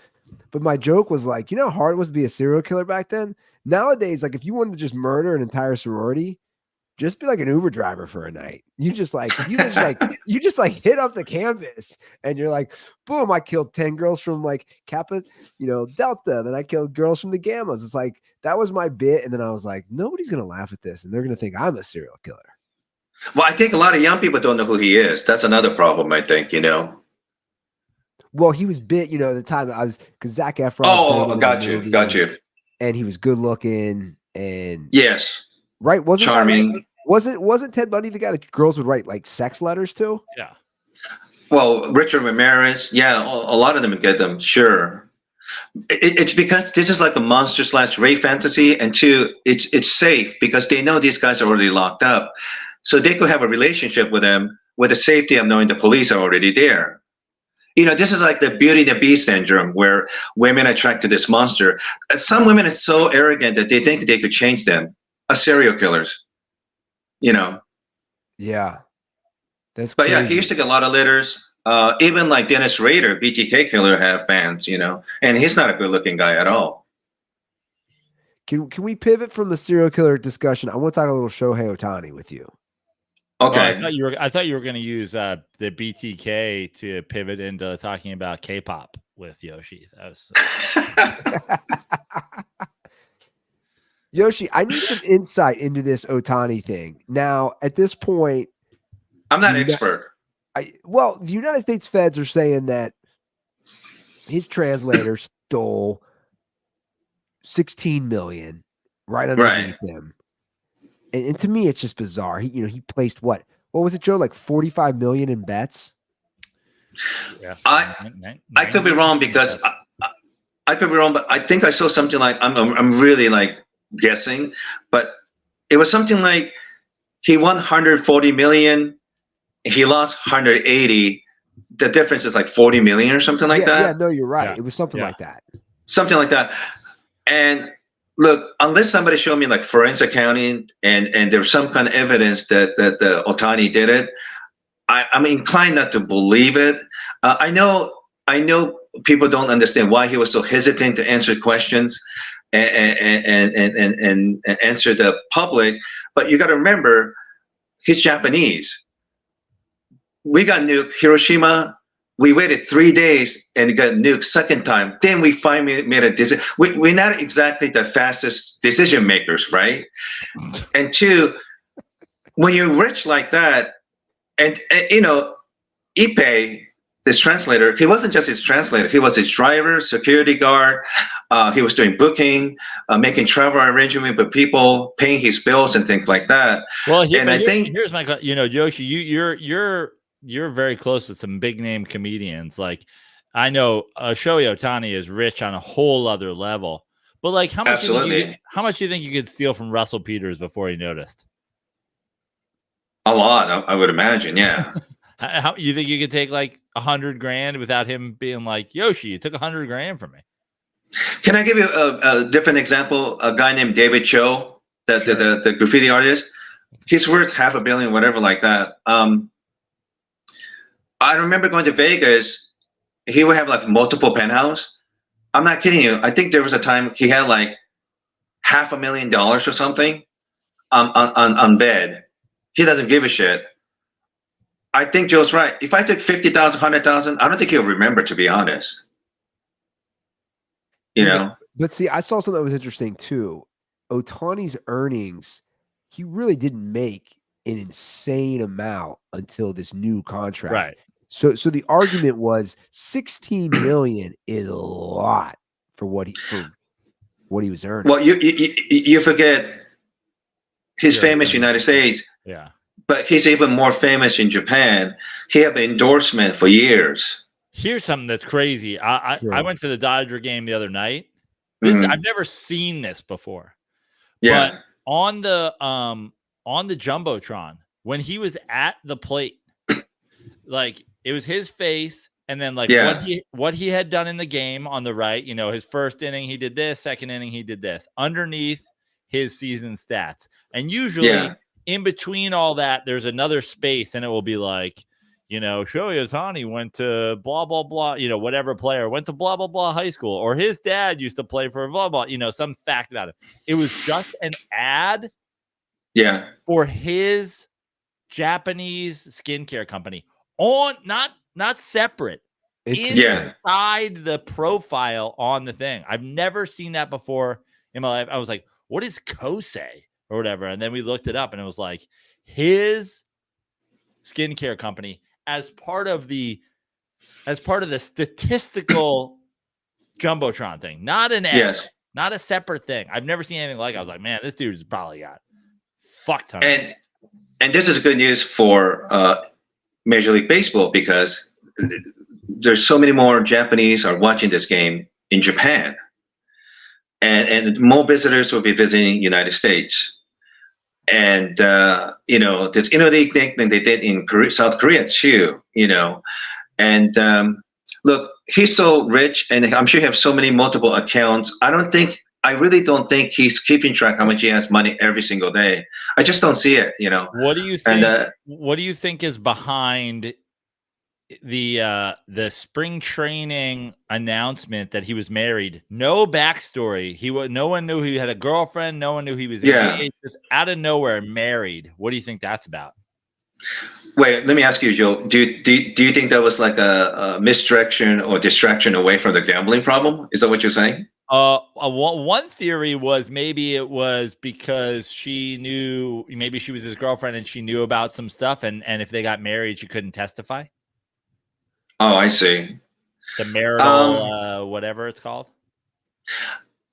But my joke was like, you know how hard it was to be a serial killer back then? Nowadays, like if you wanted to just murder an entire sorority, just be like an Uber driver for a night. You just hit up the campus and you're like, boom, I killed 10 girls from like Kappa, Delta. Then I killed girls from the Gammas. It's like, that was my bit. And then I was like, nobody's going to laugh at this. And they're going to think I'm a serial killer. Well, I think a lot of young people don't know who he is. That's another problem, I think, Well, he was bit, at the time because Zac Efron. Oh, got you. And he was good looking and. Yes. Right. Wasn't charming. Wasn't Ted Bundy the guy that girls would write like sex letters to? Yeah. Well, Richard Ramirez. Yeah. A lot of them get them. Sure. It's because this is like a monster / rape fantasy. And two, it's safe because they know these guys are already locked up. So they could have a relationship with them with the safety of knowing the police are already there. This is like the Beauty and the Beast syndrome where women attract to this monster. Some women are so arrogant that they think they could change them. Serial killers, Yeah. That's but crazy. yeah, he used to get a lot of letters. Even like Dennis Rader, BTK killer, have fans, and he's not a good looking guy at all. Can we pivot from the serial killer discussion? I want to talk a little Shohei Ohtani with you. Okay. I thought you were going to use the BTK to pivot into talking about K-pop with Yoshi. That was Yoshi, I need some insight into this Ohtani thing. Now, at this point, I'm not an expert. The United States feds are saying that his translator stole $16 million right underneath him. And to me, it's just bizarre. He placed what was it, Joe? Like 45 million in bets. Yeah. I could be wrong because I could be wrong, but I think I saw something like I'm really like guessing, but it was something like he won 140 million, he lost 180. The difference is like 40 million or something like that. Yeah, no, you're right. Yeah. It was something like that. Something like that. And look, unless somebody showed me like forensic accounting and there's some kind of evidence that the Ohtani did it, I'm inclined not to believe it. I know people don't understand why he was so hesitant to answer questions and answer the public, but you got to remember, he's Japanese. We got nuked Hiroshima. We waited 3 days and got nuked second time. Then we finally made a decision. We're not exactly the fastest decision makers, right? And two, when you're rich like that, and Ippei, this translator, he wasn't just his translator. He was his driver, security guard. He was doing booking, making travel arrangement with people, paying his bills and things like that. Well, here's my, Yoshi, you're very close to some big name comedians. Like, I know Shohei Ohtani is rich on a whole other level. But like, how much do you think you could steal from Russell Peters before he noticed? A lot, I would imagine. Yeah. How you think you could take like $100,000 without him being like, Yoshi, you took $100,000 from me? Can I give you a different example? A guy named David Cho, the graffiti artist. He's worth $500 million, whatever, like that. I remember going to Vegas. He would have like multiple penthouse. I'm not kidding you. I think there was a time he had like $500,000 or something on bed. He doesn't give a shit. I think Joe's right. If I took 50,000, 100,000, I don't think he'll remember, to be honest. But see, I saw something that was interesting too. Ohtani's earnings, he really didn't make an insane amount until this new contract. Right. So the argument was 16 million is a lot for what he was earning. Well, you forget he's famous in the United States. Yeah. But he's even more famous in Japan. He had an endorsement for years. Here's something that's crazy. I went to the Dodger game the other night. I've never seen this before. Yeah. But on the Jumbotron, when he was at the plate, like it was his face, and then like Yeah. what he had done in the game on the right. You know, his first inning he did this, second inning he did this. Underneath his season stats, and usually in between all that, there's another space, and it will be like, you know, Shohei Ohtani went to blah blah blah. You know, whatever player went to blah blah blah high school, or his dad used to play for blah blah. You know, some fact about it. It was just an ad. Yeah. For his Japanese skincare company on not separate inside the profile on the thing. I've never seen that before in my life. I was like, what is Kosei or whatever? And then we looked it up and it was like his skincare company as part of the statistical Jumbotron thing, not an ad, not a separate thing. I've never seen anything like it. I was like, man, this dude's probably got fuck ton. And this is good news for Major League Baseball because there's so many more Japanese are watching this game in Japan, and more visitors will be visiting United States. And you know, this interleague thing they did in South Korea too. You know, and look, he's so rich, and I'm sure he has so many multiple accounts. I really don't think he's keeping track how much he has money every single day. I just don't see it, you know. What do you think? What do you think is behind the spring training announcement that he was married? No backstory. No one knew he had a girlfriend. No one knew he was engaged. Just out of nowhere married. What do you think that's about? Wait, let me ask you, Joe. Do you think that was like a misdirection or distraction away from the gambling problem? Is that what you're saying? One theory was maybe it was because she knew, maybe she was his girlfriend and she knew about some stuff, and if they got married, she couldn't testify. Oh, I see. The marital, whatever it's called.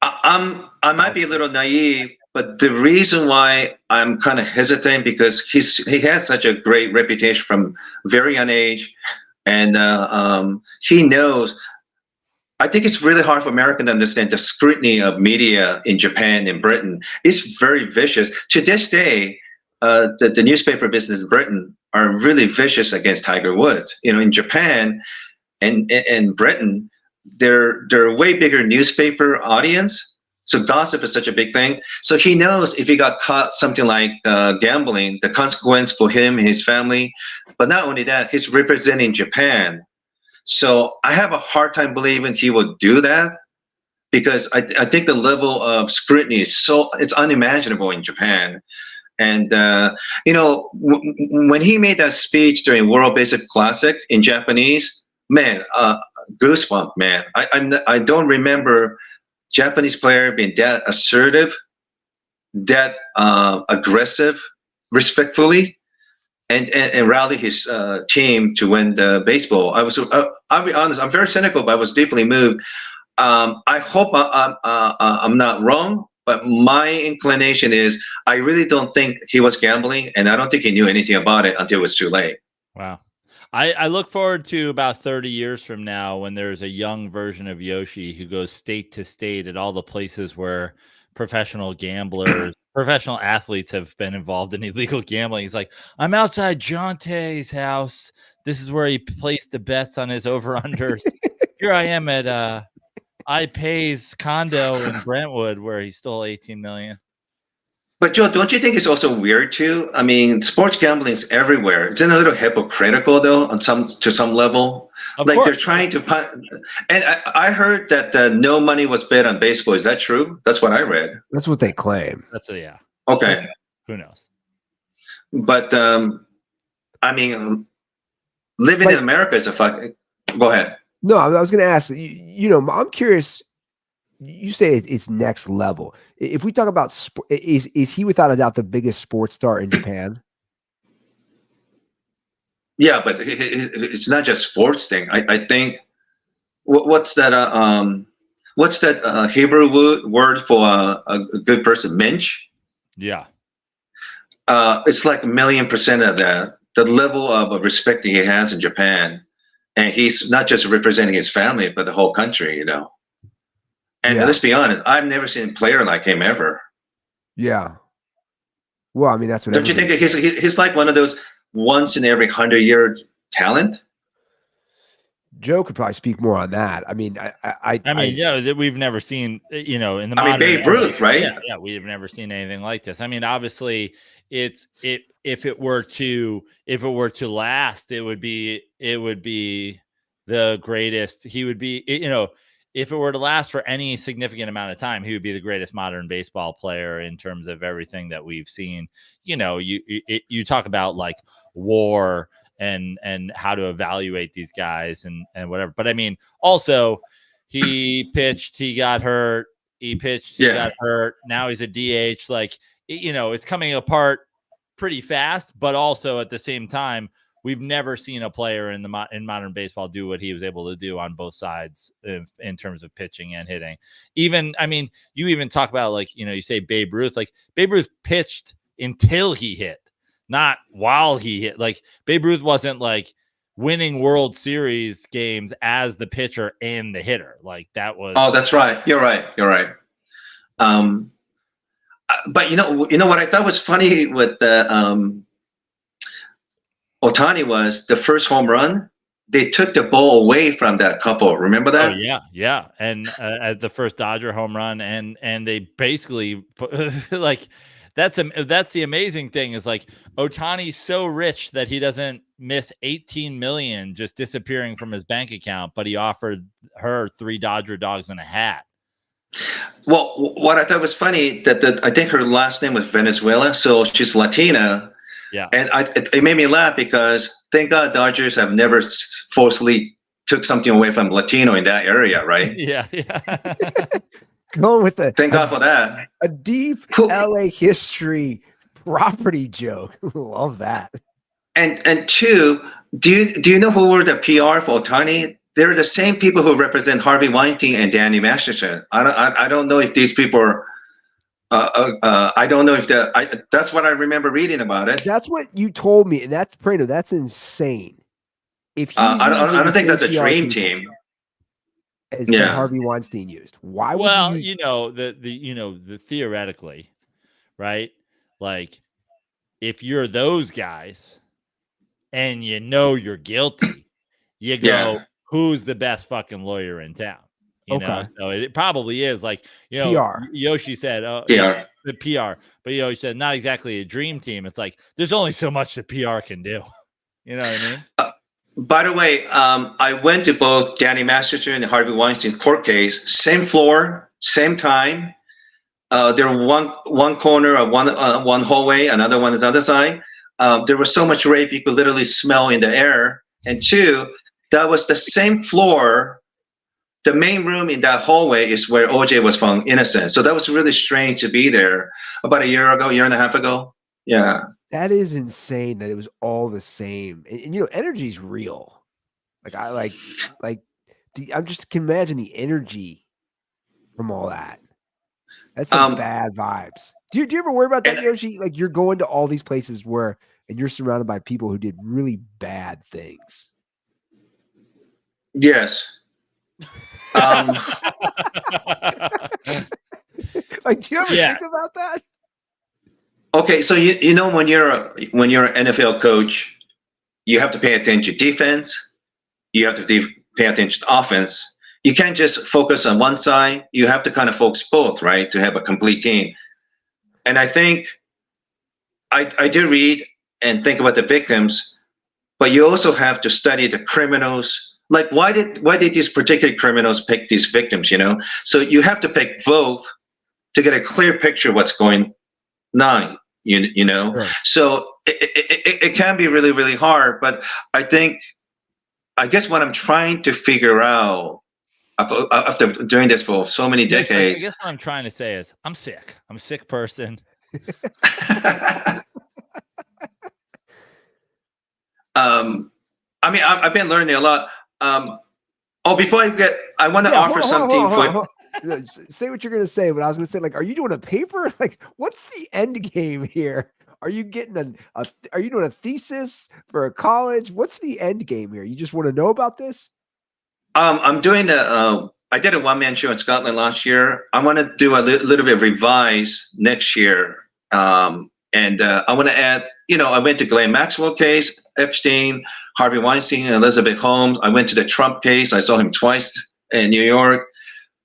I might be a little naive, but the reason why I'm kind of hesitant because he had such a great reputation from very young age, and he knows. I think it's really hard for Americans to understand the scrutiny of media in Japan and Britain. It's very vicious. To this day, the newspaper business in Britain are really vicious against Tiger Woods. You know, in Japan and Britain, they're a way bigger newspaper audience. So gossip is such a big thing. So he knows if he got caught something like gambling, the consequence for him and his family. But not only that, he's representing Japan. So I have a hard time believing he would do that because I think the level of scrutiny is it's unimaginable in Japan. And, you know, when he made that speech during World Basic Classic in Japanese, man, goosebump, man. I don't remember Japanese player being that assertive, that aggressive, respectfully. And rally his team to win the baseball. I'll be honest, I'm very cynical, but I was deeply moved. I hope I'm not wrong, but my inclination is I really don't think he was gambling, and I don't think he knew anything about it until it was too late. Wow. I look forward to about 30 years from now when there's a young version of Yoshi who goes state to state at all the places where professional gamblers, professional athletes have been involved in illegal gambling. He's like, I'm outside Jontay's house. This is where he placed the bets on his over-unders. Here I am at iPay's condo in Brentwood where he stole $18 million. But Joe, don't you think it's also weird too? I mean, sports gambling is everywhere. Isn't it a little hypocritical though, to some level? Of like course. They're trying to and I heard that no money was bet on baseball. Is that true? That's what I read. That's what they claim. Yeah. Okay. Who knows? But I mean, living in America is a fucking. Go ahead. No, I was going to ask. You know, I'm curious. You say it's next level. If we talk about is he without a doubt the biggest sports star in Japan? Yeah, but it's not just sports thing. I think what's that Hebrew word for a good person? Mensch. Yeah. It's like 1,000,000% of that. The level of respect that he has in Japan, and he's not just representing his family but the whole country. You know. And let's be honest, I've never seen a player like him ever. Yeah. Well, I mean, that's what. Don't you think that he's like one of those once in every 100-year talent. Joe could probably speak more on that. I mean, that we've never seen, in the modern Babe Ruth, right? Yeah, we've never seen anything like this. I mean, obviously, if it were to last, it would be the greatest. He would be, if it were to last for any significant amount of time, he would be the greatest modern baseball player in terms of everything that we've seen. You talk about like WAR and how to evaluate these guys and whatever. But I mean, also he pitched, he got hurt, he got hurt. Now he's a DH. Like, it's coming apart pretty fast, but also at the same time, we've never seen a player in modern baseball do what he was able to do on both sides in terms of pitching and hitting. Even, I mean, you even talk about like, you say Babe Ruth, like Babe Ruth pitched until he hit, not while he hit. Like Babe Ruth wasn't like winning World Series games as the pitcher and the hitter. Like that was. Oh, that's right. You're right. But you know what I thought was funny with the Ohtani was the first home run. They took the ball away from that couple. Remember that? Oh, yeah. And at the first Dodger home run, and they basically like. That's the amazing thing is like Ohtani's so rich that he doesn't miss 18 million just disappearing from his bank account, but he offered her 3 Dodger dogs and a hat. Well, what I thought was funny that I think her last name was Venezuela, so she's Latina. Yeah, and it made me laugh because thank God Dodgers have never forcefully took something away from Latino in that area, right? Yeah. Going with thank God for that. A deep LA history property joke. Love that. And two, do you know who were the PR for Ohtani? They're the same people who represent Harvey Weinstein and Danny Masterson. I don't know if these people are. I don't know if that's what I remember reading about it. That's what you told me, and that's Prado. That's insane. If I don't think that's a dream team. As that Harvey Weinstein used. Why would the theoretically, right? Like if you're those guys and you're guilty, you go, who's the best fucking lawyer in town? You know, so it probably is like, PR. Yoshi said, PR. The PR, but he said not exactly a dream team. It's like there's only so much the PR can do. You know what I mean? By the way, I went to both Danny Masterson and Harvey Weinstein court case, same floor, same time. There were one corner of one hallway, another one is the other side. There was so much rape you could literally smell in the air. And two, that was the same floor. The main room in that hallway is where OJ was found innocent. So that was really strange to be there about a year and a half ago. Yeah. That is insane that it was all the same. And energy's real. Like I just can imagine the energy from all that. That's some bad vibes. Do you ever worry about that, Yoshi? Like you're going to all these places and you're surrounded by people who did really bad things. Yes. Like, do you ever think about that? Okay, so when you're an NFL coach, you have to pay attention to defense. You have to pay attention to offense. You can't just focus on one side. You have to kind of focus both, right, to have a complete team. And I think I do read and think about the victims, but you also have to study the criminals. Like, why did these particular criminals pick these victims? So you have to pick both to get a clear picture of what's going on. Sure. So it can be really, really hard. But I guess what I'm trying to figure out after doing this for so many decades. I guess what I'm trying to say is I'm sick. I'm a sick person. I mean, I've been learning a lot. Before I want to offer something. Say what you're going to say, but I was going to say, like, are you doing a paper? Like, what's the end game here? Are you getting are you doing a thesis for a college? What's the end game here? You just want to know about this? I'm doing I did a one-man show in Scotland last year. I want to do a little bit of revise next year. And I want to add, I went to Ghislaine Maxwell case, Epstein, Harvey Weinstein, Elizabeth Holmes. I went to the Trump case. I saw him twice in New York.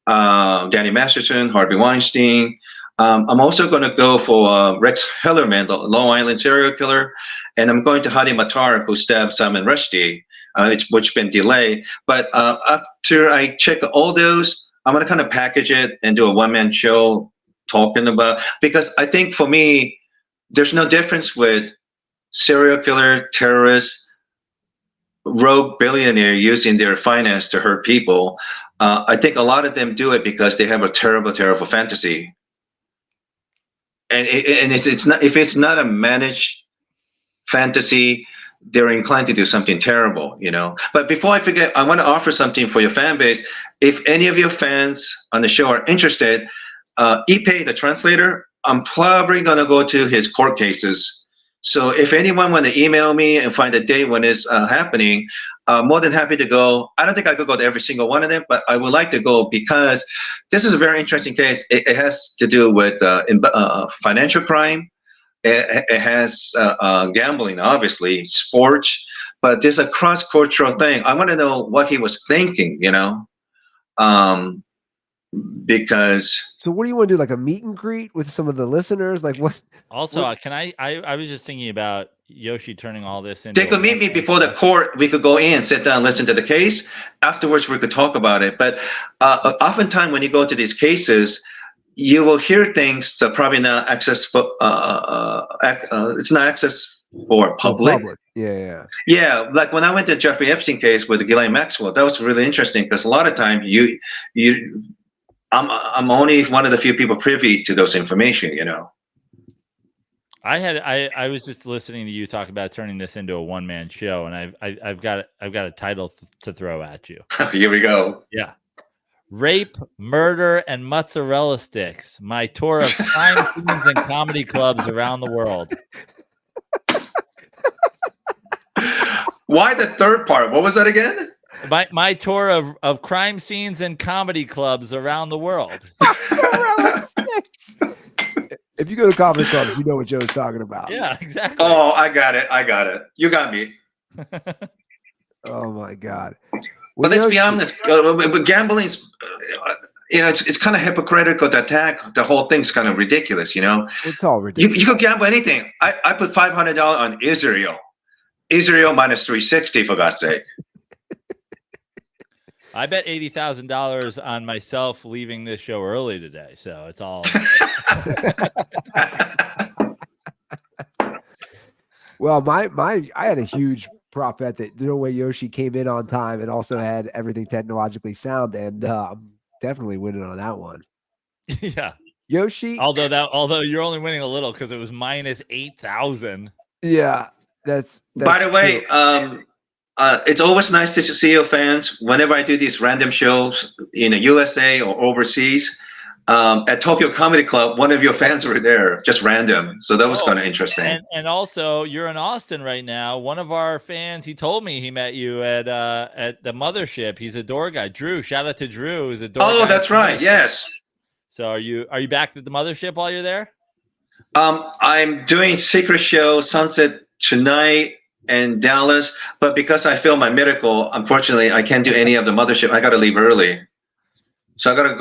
Danny Masterson, Harvey Weinstein. I'm also going to go for Rex Hillerman, the Long Island serial killer. And I'm going to Hadi Matar, who stabbed Salman Rushdie, which been delayed. But after I check all those, I'm going to kind of package it and do a one-man show talking about, because I think for me, there's no difference with serial killer, terrorist, rogue billionaire using their finance to hurt people. I think a lot of them do it because they have a terrible, terrible fantasy. And it's not, if it's not a managed fantasy, they're inclined to do something terrible, But before I forget, I want to offer something for your fan base. If any of your fans on the show are interested, Ipe, the translator, I'm probably going to go to his court cases. So if anyone want to email me and find a date when it's happening, more than happy to go. I don't think I could go to every single one of them, but I would like to go because this is a very interesting case. It has to do with financial crime. It has gambling, obviously, sports, but there's a cross-cultural thing. I want to know what he was thinking, because. So what do you want to do? Like a meet and greet with some of the listeners? Like what? Also, can I was just thinking about Yoshi turning all this into. They could meet me before the court. We could go in, sit down, listen to the case. Afterwards, we could talk about it. But oftentimes when you go to these cases, you will hear things that probably not access. It's not access for public. Yeah. Like when I went to Jeffrey Epstein case with Ghislaine Maxwell, that was really interesting because a lot of times I'm only one of the few people privy to those information, I was just listening to you talk about turning this into a one-man show, and I've got a title to throw at you. Here we go. Yeah. Rape, Murder, and Mozzarella Sticks. My tour of crime scenes and comedy clubs around the world. Why the third part? What was that again? My tour of crime scenes and comedy clubs around the world. If you go to comedy clubs, you know what Joe's talking about. Yeah, exactly. Oh, I got it. You got me. Oh my God. But let's be honest. Gambling's, it's kind of hypocritical to attack. The whole thing's kind of ridiculous, It's all ridiculous. You could gamble anything. I put $500 on Israel. Israel minus 360, for God's sake. I bet $80,000 on myself leaving this show early today, so it's all. Well, I had a huge prop bet that no way Yoshi came in on time and also had everything technologically sound, and I'm definitely winning on that one. Yeah, Yoshi. Although you're only winning a little because it was minus 8,000. Yeah, that's. By the way, it's always nice to see your fans. Whenever I do these random shows in the USA or overseas, at Tokyo Comedy Club, one of your fans were there, just random. So that was kind of interesting. And also, you're in Austin right now. One of our fans, he told me he met you at the Mothership. He's a door guy. Drew, shout out to Drew. He's a door guy. Oh, that's right. Yes. So are you back at the Mothership while you're there? I'm doing secret show Sunset tonight in Dallas, but because I filmed my medical, unfortunately, I can't do any of the Mothership. I got to leave early. So I got to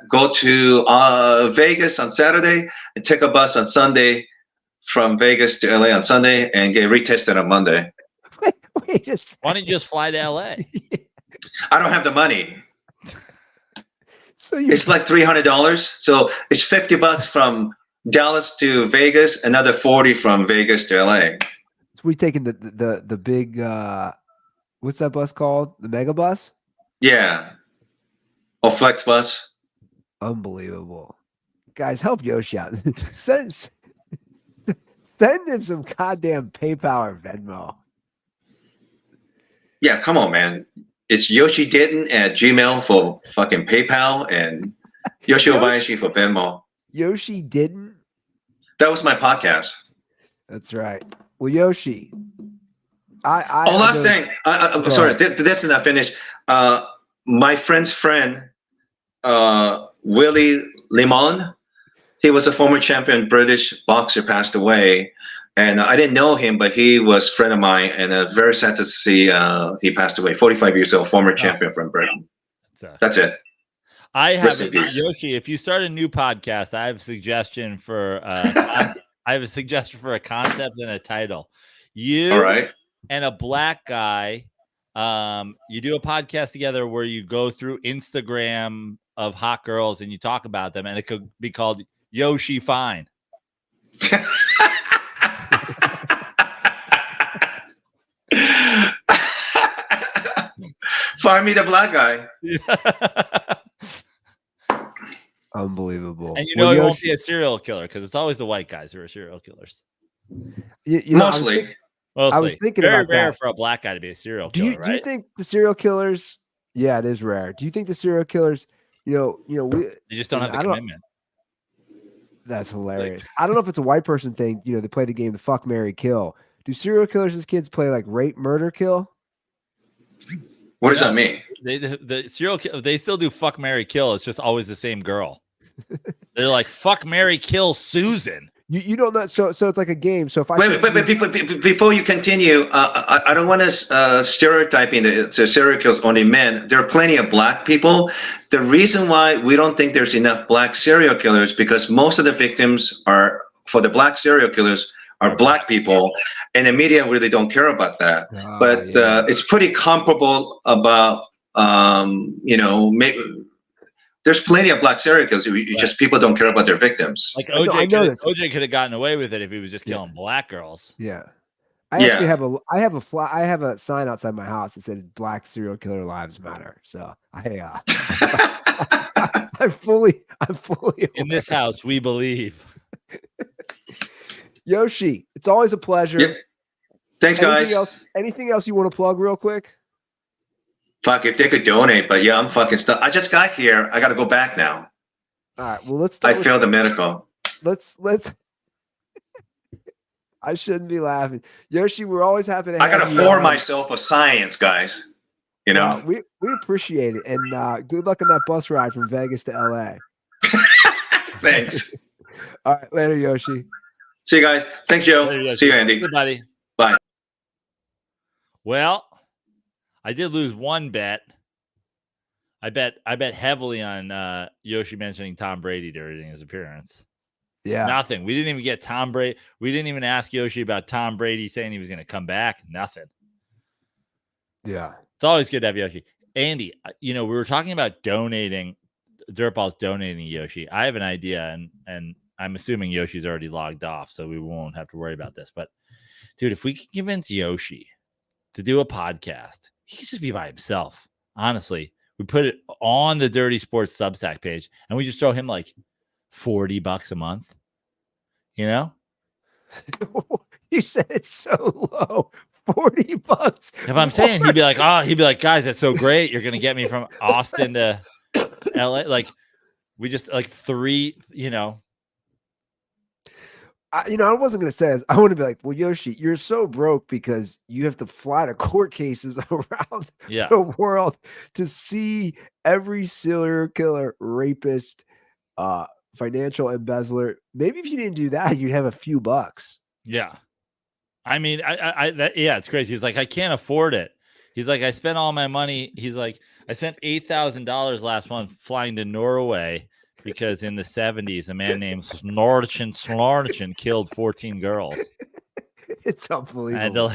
go to Vegas on Saturday and take a bus on Sunday from Vegas to LA on Sunday and get retested on Monday. Wait a second. Why don't you just fly to LA? I don't have the money. So it's like $300. So it's $50 from Dallas to Vegas, another $40 from Vegas to LA. So we taking the big what's that bus called? The mega bus? Yeah. Or Flex Bus. Unbelievable. Guys, help Yoshi out. Send him some goddamn PayPal or Venmo. Yeah, come on, man. It's Yoshi Denton at Gmail for fucking PayPal and Yoshi Obayashi for Venmo. Yoshi didn't? That was my podcast. That's right. Well, Yoshi. Last thing. I'm sorry, that's not finished. My friend's friend, Willie Limon, He was a former champion British boxer, passed away. And I didn't know him, but he was a friend of mine, and very sad to see he passed away. 45 years old, former champion from Britain. That's it. I have Rest in peace. Yoshi. If you start a new podcast, I have a suggestion for I have a suggestion for a concept and a title. You All right. and a black guy, you do a podcast together where you go through Instagram of hot girls and you talk about them, and it could be called Yoshi Fine. Find me the black guy. Unbelievable. And you know he won't be a serial killer because it's always the white guys who are serial killers. You know, Mostly. I was thinking very about rare that. for a black guy to be a serial killer. Do you think the serial killers? Yeah, it is rare. Do you think the serial killers? You know, they just don't have the commitment. That's hilarious. I don't know if it's a white person thing. You know, they play the game, the fuck, marry, kill. Do serial killers as kids play like rape, murder, kill? What does that mean? The serial they still do fuck, marry, kill. It's just always the same girl. They're like fuck, marry, kill Susan. You don't know. So it's like a game. So if I wait, before you continue, I don't want to stereotyping the serial killers only men. There are plenty of black people. The reason why we don't think there's enough black serial killers because most of the victims are for the black serial killers are black people, and the media really don't care about that. It's pretty comparable about you know. There's plenty of black serial killers. Just people don't care about their victims. Like OJ could have gotten away with it if he was just killing black girls. Yeah, actually have a sign outside my house that says "Black Serial Killer Lives Matter." So I'm fully in this house. We believe. Yoshi, it's always a pleasure. Yep. Thanks, guys. Anything else you want to plug real quick? Fuck, if they could donate, but yeah, I'm fucking stuck. I just got here. I got to go back now. All right. Well, let's. I failed the medical. Let's. I shouldn't be laughing, Yoshi. We're always happy to. I got to form myself a science, guys. You know. We appreciate it, and good luck on that bus ride from Vegas to LA. Thanks. All right, later, Yoshi. See you guys. Thanks, Joe. See you, Andy. Goodbye. Bye. Well, I did lose one bet. I bet heavily on Yoshi mentioning Tom Brady during his appearance. Yeah. Nothing. We didn't even get Tom Brady. We didn't even ask Yoshi about Tom Brady saying he was going to come back. Nothing. Yeah. It's always good to have Yoshi. Andy, you know, we were talking about donating, Dirtball's donating Yoshi. I have an idea, and I'm assuming Yoshi's already logged off, so we won't have to worry about this. But, dude, if we can convince Yoshi to do a podcast, he could just be by himself. Honestly, we put it on the Dirty Sports Substack page, and we just throw him like $40 a month. You know? You said it's so low. $40. If I'm saying, he'd be like, guys, that's so great. You're gonna get me from Austin to LA. Like, we just like three, you know. I wasn't going to say this. I want to be like, well, Yoshi, you're so broke because you have to fly to court cases around the world to see every serial killer, rapist, financial embezzler. Maybe if you didn't do that, you'd have a few bucks. Yeah. I mean, it's crazy. He's like, I can't afford it. He's like, I spent all my money. He's like, I spent $8,000 last month flying to Norway because in the 70s, a man named Snorchin killed 14 girls. It's unbelievable.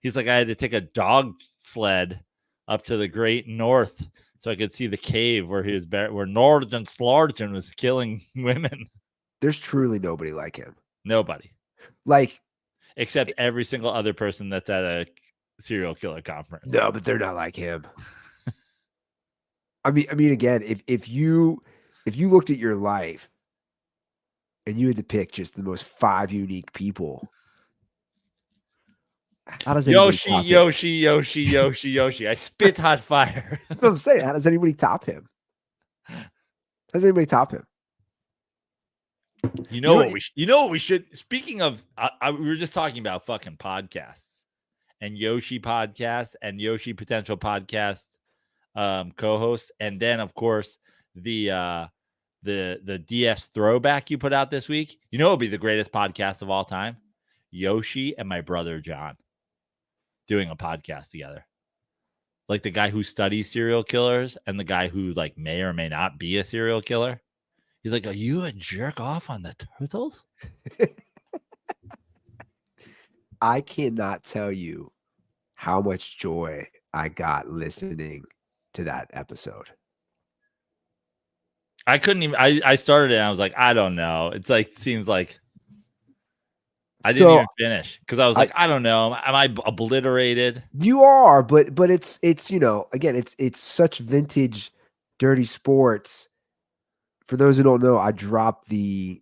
He's like, I had to take a dog sled up to the great north so I could see the cave where he was buried, where Snorchin was killing women. There's truly nobody like him. Nobody. Like, except every single other person that's at a serial killer conference. No, but they're not like him. I mean, again, if you looked at your life and you had to pick just the most 5 unique people, how does Yoshi? I spit hot fire. That's what I'm saying. How does anybody top him? How does anybody top him? You know what we should. Speaking of, we were just talking about fucking podcasts and Yoshi podcast and Yoshi potential podcast co-hosts, and then of course the the DS throwback you put out this week. You know, it'll be the greatest podcast of all time. Yoshi and my brother John doing a podcast together. Like the guy who studies serial killers and the guy who like may or may not be a serial killer. He's like, are you a jerk off on the turtles? I cannot tell you how much joy I got listening to that episode. I couldn't even, I started it and I was like, I don't know. It's like, seems like I didn't even finish because I was like, I don't know. Am I obliterated? You are, but it's you know, again, it's such vintage dirty sports. For those who don't know, I dropped the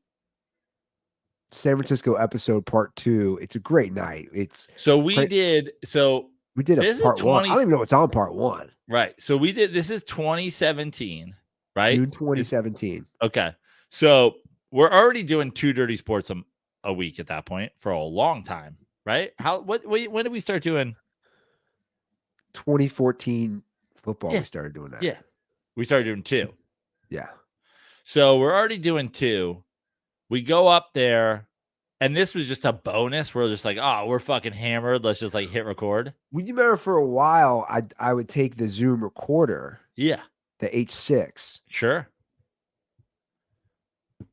San Francisco episode part 2. It's a great night. We did a part 1. I don't even know what's on part 1. Right. So this is 2017, right? June 2017. Okay. So we're already doing 2 dirty sports a week at that point for a long time, right? When did we start doing 2014 football? Yeah. We started doing that. Yeah. We started doing 2. Yeah. So we're already doing 2. We go up there, and this was just a bonus. We're just like, oh, we're fucking hammered. Let's just like hit record. Well, you remember for a while, I would take the Zoom recorder. Yeah. The H6. Sure.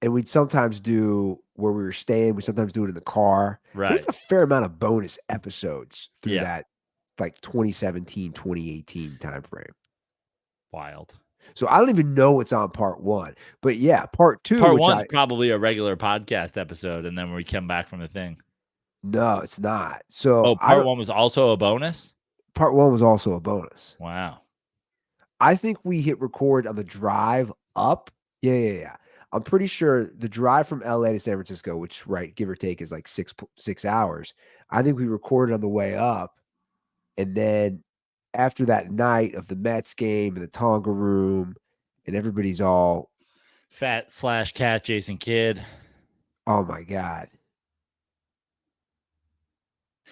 And we'd sometimes do where we were staying. We sometimes do it in the car. Right. There's a fair amount of bonus episodes through that like 2017, 2018 timeframe. Wild. So I don't even know what's on part 1. But yeah, part 2. Part 1's probably a regular podcast episode, and then we come back from the thing. No, it's not. So part 1 was also a bonus? Part 1 was also a bonus. Wow. I think we hit record on the drive up. Yeah. I'm pretty sure the drive from LA to San Francisco, which, right, give or take, is like 6 hours. I think we recorded on the way up. And then after that night of the Mets game and the Tonga room, and everybody's all fat/cat Jason Kidd. Oh my God.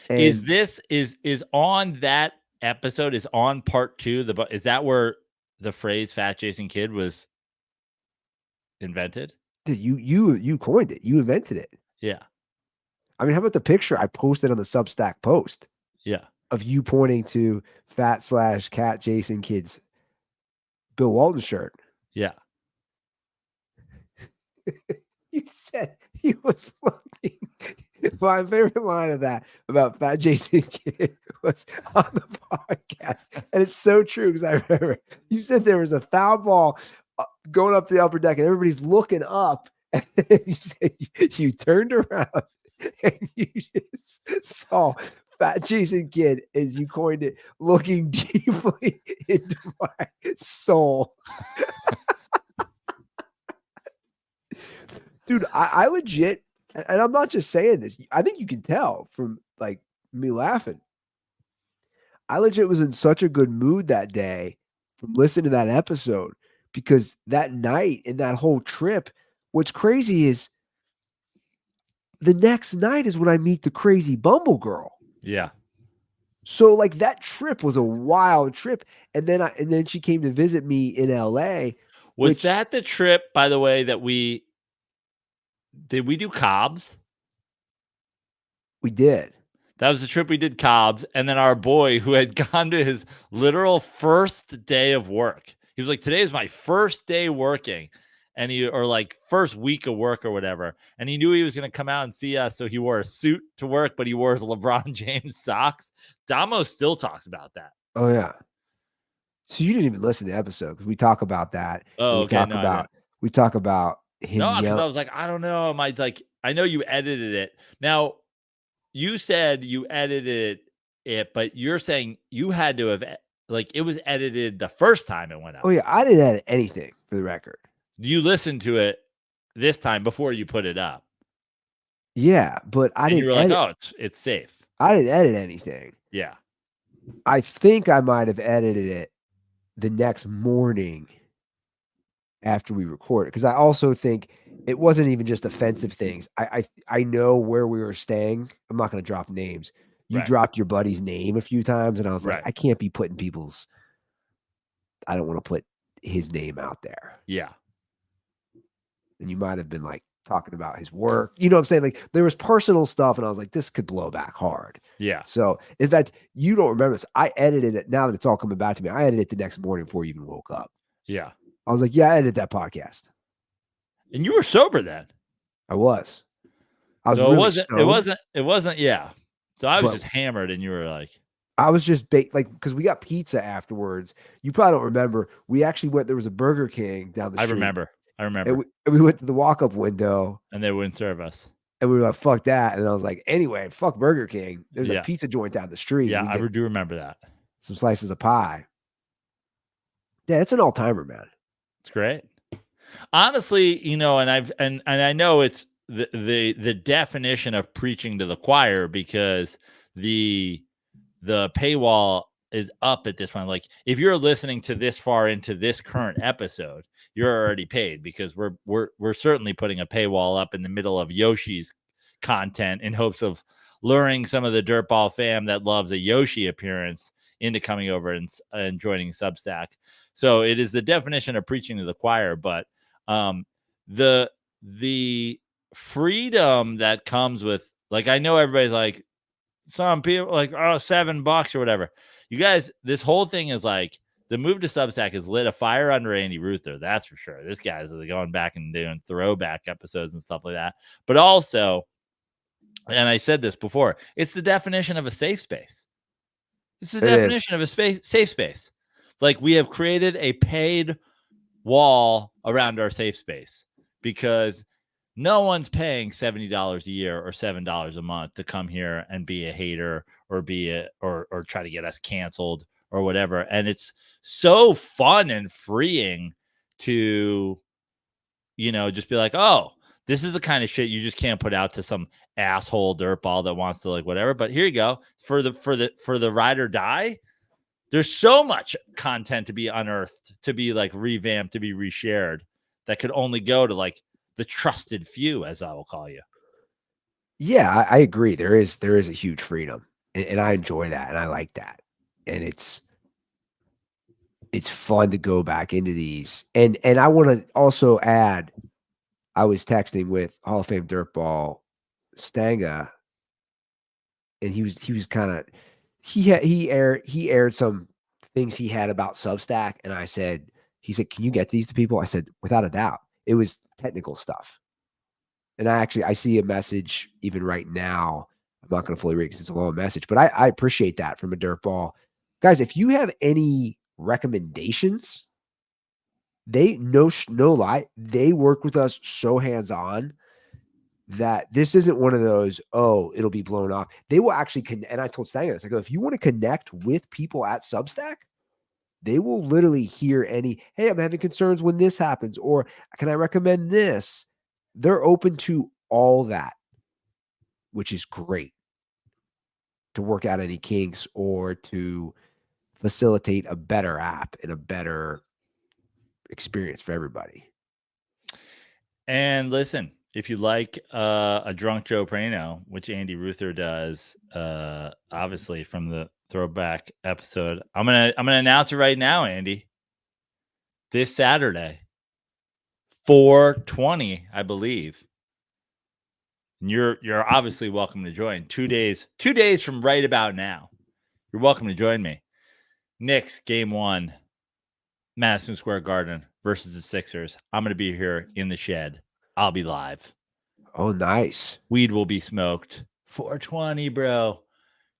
And is on that episode, is on part 2, is that where the phrase fat Jason Kidd was invented? Dude, you coined it. You invented it. Yeah. I mean, how about the picture I posted on the Substack post? Yeah. Of you pointing to fat/cat Jason Kidd's Bill Walton shirt. Yeah. You said he was looking. My favorite line of that about fat Jason Kidd was on the podcast. And it's so true because I remember you said there was a foul ball going up to the upper deck and everybody's looking up. And you said you turned around and you just saw fat Jason Kidd, as you coined it, looking deeply into my soul. Dude, I legit, and I'm not just saying this, I think you can tell from like me laughing. I legit was in such a good mood that day from listening to that episode, because that night and that whole trip, what's crazy is the next night is when I meet the crazy Bumble girl. Yeah. So like that trip was a wild trip. And then she came to visit me in LA. Was that the trip, by the way, that did we do Cobb's? We did. That was the trip we did Cobb's. And then our boy, who had gone to his literal first day of work, he was like, today is my first day working. And first week of work or whatever. And he knew he was going to come out and see us. So he wore a suit to work, but he wore his LeBron James socks. Damo still talks about that. Oh yeah. So you didn't even listen to the episode because we talk about that. Oh, okay. We talk about him. No, because I was like, I don't know. I know you edited it. Now you said you edited it, but you're saying you had to have, like, it was edited the first time it went out. Oh yeah. I didn't edit anything, for the record. You listened to it this time before you put it up. Yeah, but I didn't. You were like, oh, it's safe. I didn't edit anything. Yeah. I think I might have edited it the next morning after we recorded, because I also think it wasn't even just offensive things. I know where we were staying. I'm not going to drop names. You dropped your buddy's name a few times, and I was like, I can't be putting I don't want to put his name out there. Yeah. and you might have been like talking about his work. You know what I'm saying? Like there was personal stuff, and I was like, this could blow back hard. Yeah. So in fact, you don't remember this. I edited it now that it's all coming back to me. I edited it the next morning before you even woke up. Yeah. I was like, yeah, I edited that podcast. And you were sober then. I was. So really it wasn't. stoned, It wasn't. Yeah. So I was But- just hammered, and you were like, I was just like, because we got pizza afterwards. You probably don't remember. We actually went. There was a Burger King down the I street. remember. And we went to the walk-up window, And they wouldn't serve us. and we were like, "Fuck that!" And I was like, "Anyway, fuck Burger King. There's Yeah. a pizza joint down the street. Yeah, We I can get do remember that. some slices of pie." Yeah, it's an all-timer, man. It's great. Honestly, you know, and I know it's the definition of preaching to the choir, because the paywall is up at this point. Like if you're listening to this far into this current episode, you're already paid, because we're certainly putting a paywall up in the middle of Yoshi's content in hopes of luring some of the Dirtball fam that loves a Yoshi appearance into coming over and joining Substack. So it is the definition of preaching to the choir, but the freedom that comes with, like, I know everybody's like, some people like, oh, $7 or whatever. You guys, this whole thing is like, the move to Substack has lit a fire under Andy Ruther. That's for sure. This guy's going back and doing throwback episodes and stuff like that. But also, and I said this before, it's the definition of a safe space. It's the definition of a safe space. Like, we have created a paid wall around our safe space, because no one's paying $70 a year or $7 a month to come here and be a hater or or try to get us canceled or whatever. And it's so fun and freeing to, you know, just be like, oh, this is the kind of shit you just can't put out to some asshole dirtball that wants to, like, whatever. But here you go. For the ride or die, there's so much content to be unearthed, to be like revamped, to be reshared, that could only go to like the trusted few, as I will call you. Yeah, I agree. There is a huge freedom, and I enjoy that, and I like that, and it's fun to go back into these. And I want to also add, I was texting with Hall of Fame Dirtball Stanga, and he was kind of he aired some things he had about Substack, and he said, "Can you get these to people?" I said, "Without a doubt." It was technical stuff. And I see a message even right now. I'm not going to fully read because it's a long message, but I appreciate that from a dirtball. Guys, if you have any recommendations, no lie, they work with us so hands-on that this isn't one of those, oh, it'll be blown off. They will actually and I told Stang this, I go, if you want to connect with people at Substack, they will literally hear hey, I'm having concerns when this happens, or can I recommend this? They're open to all that, which is great, to work out any kinks or to facilitate a better app and a better experience for everybody. And listen, if you like a drunk Joe Prano, which Andy Ruther does, obviously from the throwback episode, I'm gonna announce it right now, Andy. This Saturday, 4/20, I believe. And you're obviously welcome to join. 2 days from right about now. You're welcome to join me. Knicks game 1, Madison Square Garden versus the Sixers. I'm going to be here in the shed. I'll be live. Oh, nice. Weed will be smoked. 4/20, bro.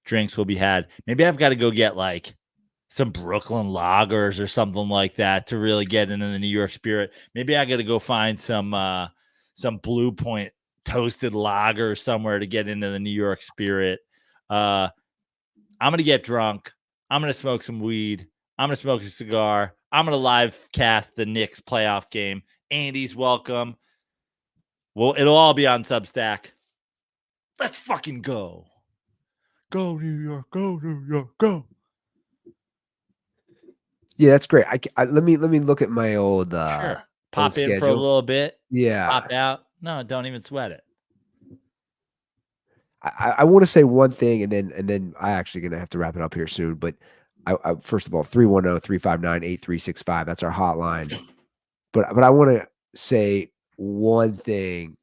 Drinks will be had. Maybe I've got to go get like some Brooklyn lagers or something like that to really get into the New York spirit. Maybe I got to go find some Blue Point toasted lager somewhere to get into the New York spirit. I'm going to get drunk. I'm going to smoke some weed. I'm going to smoke a cigar. I'm going to live cast the Knicks playoff game. Andy's welcome. Well, it'll all be on Substack. Let's fucking go. Go New York. Go New York. Go. Yeah, that's great. Let me look at my old Sure. Pop old in schedule for a little bit. Yeah. Pop out. No, don't even sweat it. I want to say one thing, and then I actually going to have to wrap it up here soon. But I first of all, 310-359-8365. That's our hotline. But I want to say one thing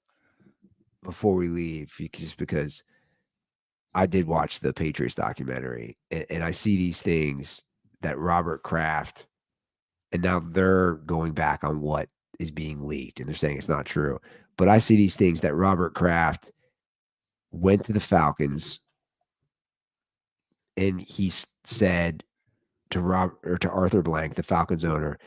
before we leave, just because I did watch the Patriots documentary, and I see these things that Robert Kraft, and now they're going back on what is being leaked, and they're saying it's not true. But I see these things that Robert Kraft went to the Falcons, and he said to Arthur Blank, the Falcons owner,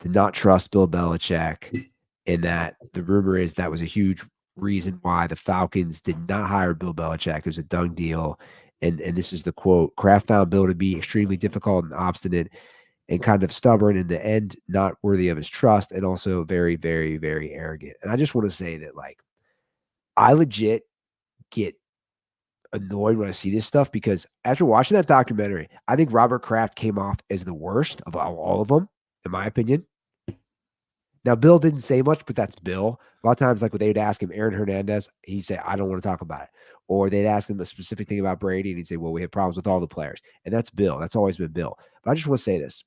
to not trust Bill Belichick, and that the rumor is that was a huge reason why the Falcons did not hire Bill Belichick. It was a done deal. And this is the quote: Kraft found Bill to be extremely difficult and obstinate and kind of stubborn, in the end, not worthy of his trust, and also very, very, very arrogant. And I just want to say that, like, I legit get annoyed when I see this stuff, because after watching that documentary, I think Robert Kraft came off as the worst of all of them, in my opinion. Now, Bill didn't say much, but that's Bill. A lot of times, like, when they'd ask him Aaron Hernandez, he'd say, I don't want to talk about it. Or they'd ask him a specific thing about Brady, and he'd say, well, we have problems with all the players. And that's Bill. That's always been Bill. But I just want to say this.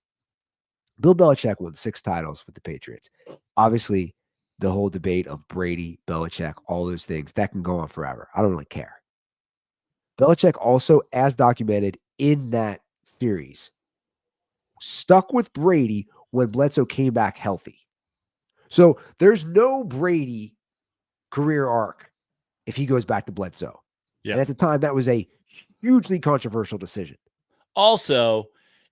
Bill Belichick won 6 titles with the Patriots. Obviously, the whole debate of Brady, Belichick, all those things, that can go on forever. I don't really care. Belichick also, as documented in that series, stuck with Brady when Bledsoe came back healthy. So there's no Brady career arc if he goes back to Bledsoe. Yeah. And at the time, that was a hugely controversial decision. Also,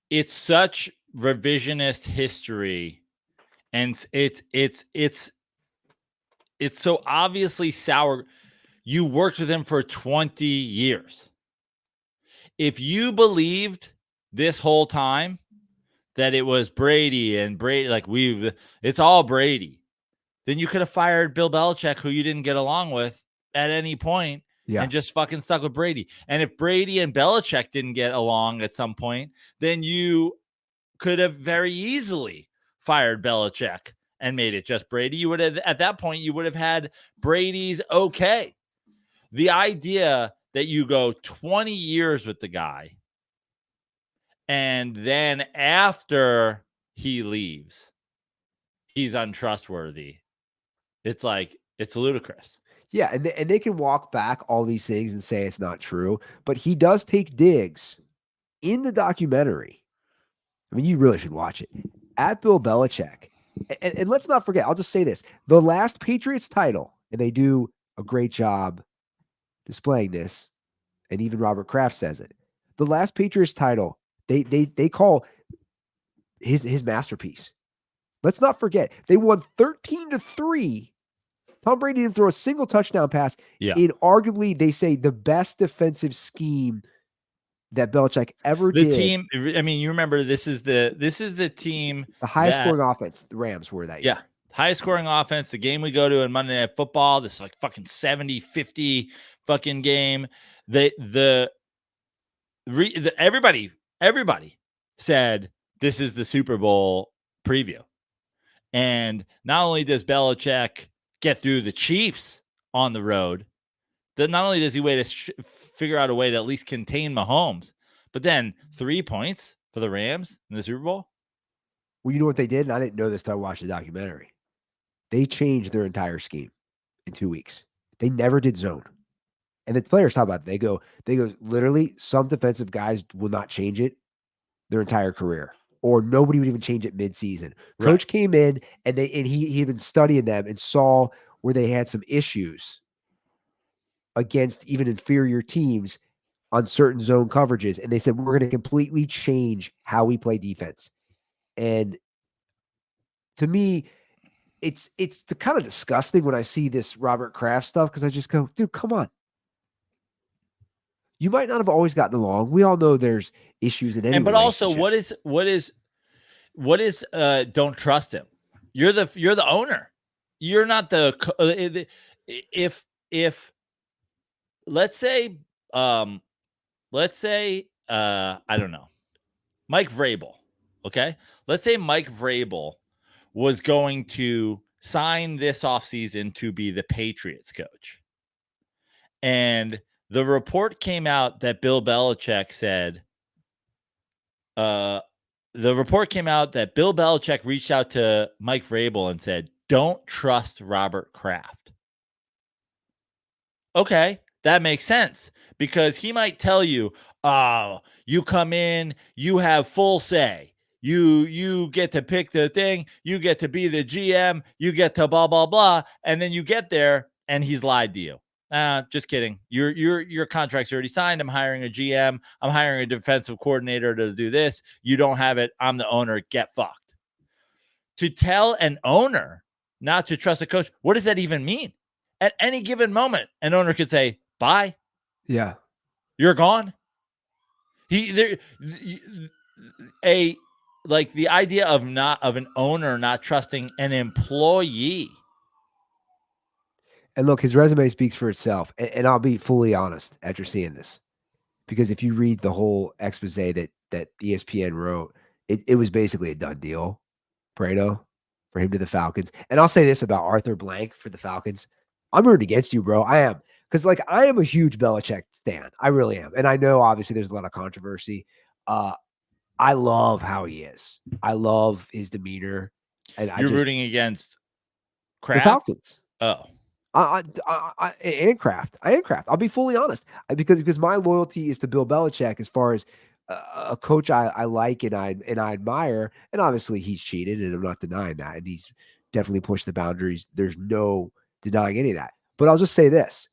it's such revisionist history, and it's so obviously sour. You worked with him for 20 years. If you believed this whole time that it was Brady and Brady, like it's all Brady, then you could have fired Bill Belichick, who you didn't get along with at any point, and just fucking stuck with Brady. And if Brady and Belichick didn't get along at some point, then you could have very easily fired Belichick and made it just Brady. You would have, at that point, you would have had Brady's okay. The idea that you go 20 years with the guy, and then after he leaves, he's untrustworthy. It's like, it's ludicrous. Yeah, and they can walk back all these things and say it's not true, but he does take digs in the documentary. I mean, you really should watch it, at Bill Belichick. And let's not forget, I'll just say this, the last Patriots title, and they do a great job displaying this, and even Robert Kraft says it. The last Patriots title, they call his masterpiece. Let's not forget, they won 13-3. Tom Brady didn't throw a single touchdown pass in arguably, they say, the best defensive scheme that Belichick ever did. The team, I mean, you remember, this is the team, the highest scoring offense the Rams were that year. Yeah, highest scoring offense. The game we go to in Monday Night Football, this like fucking 70-50 fucking game. Everybody said this is the Super Bowl preview. And not only does Belichick get through the Chiefs on the road, that not only does he figure out a way to at least contain Mahomes, but then 3 points for the Rams in the Super Bowl. Well, you know what they did? And I didn't know this until I watched the documentary. They changed their entire scheme in 2 weeks. They never did zone. And the players talk about it. They go, literally, some defensive guys will not change it their entire career, or nobody would even change it mid-season. Right. Coach came in, and he had been studying them and saw where they had some issues against even inferior teams on certain zone coverages. And they said, we're going to completely change how we play defense. And to me, it's kind of disgusting when I see this Robert Kraft stuff, because I just go, dude, come on. You might not have always gotten along. We all know there's issues in any but also, what is don't trust him. You're the owner. You're not the if let's say I don't know, Mike Vrabel. Okay, let's say Mike Vrabel was going to sign this offseason to be the Patriots coach, and the report came out that Bill Belichick said, reached out to Mike Vrabel and said, don't trust Robert Kraft. Okay, that makes sense because he might tell you, "Oh, you come in, you have full say. You get to pick the thing, you get to be the GM, you get to blah blah blah," and then you get there and he's lied to you. Just kidding. Your contract's already signed. I'm hiring a GM. I'm hiring a defensive coordinator to do this. You don't have it. I'm the owner. Get fucked. To tell an owner not to trust a coach, what does that even mean? At any given moment, an owner could say, "Bye, Yeah. you're gone." The idea of an owner not trusting an employee. And look, his resume speaks for itself. And I'll be fully honest after seeing this, because if you read the whole expose that ESPN wrote, it was basically a done deal, Prano, for him to the Falcons. And I'll say this about Arthur Blank for the Falcons. I'm rooting against you, bro. I am. Because, like, I am a huge Belichick stan. I really am. And I know, obviously, there's a lot of controversy. I love how he is. I love his demeanor. And You're rooting against Kraft? The Falcons. Oh. And Kraft. I am Kraft. I'll be fully honest. Because my loyalty is to Bill Belichick as far as a coach I like and I admire. And obviously he's cheated, and I'm not denying that. And he's definitely pushed the boundaries. There's no denying any of that. But I'll just say this.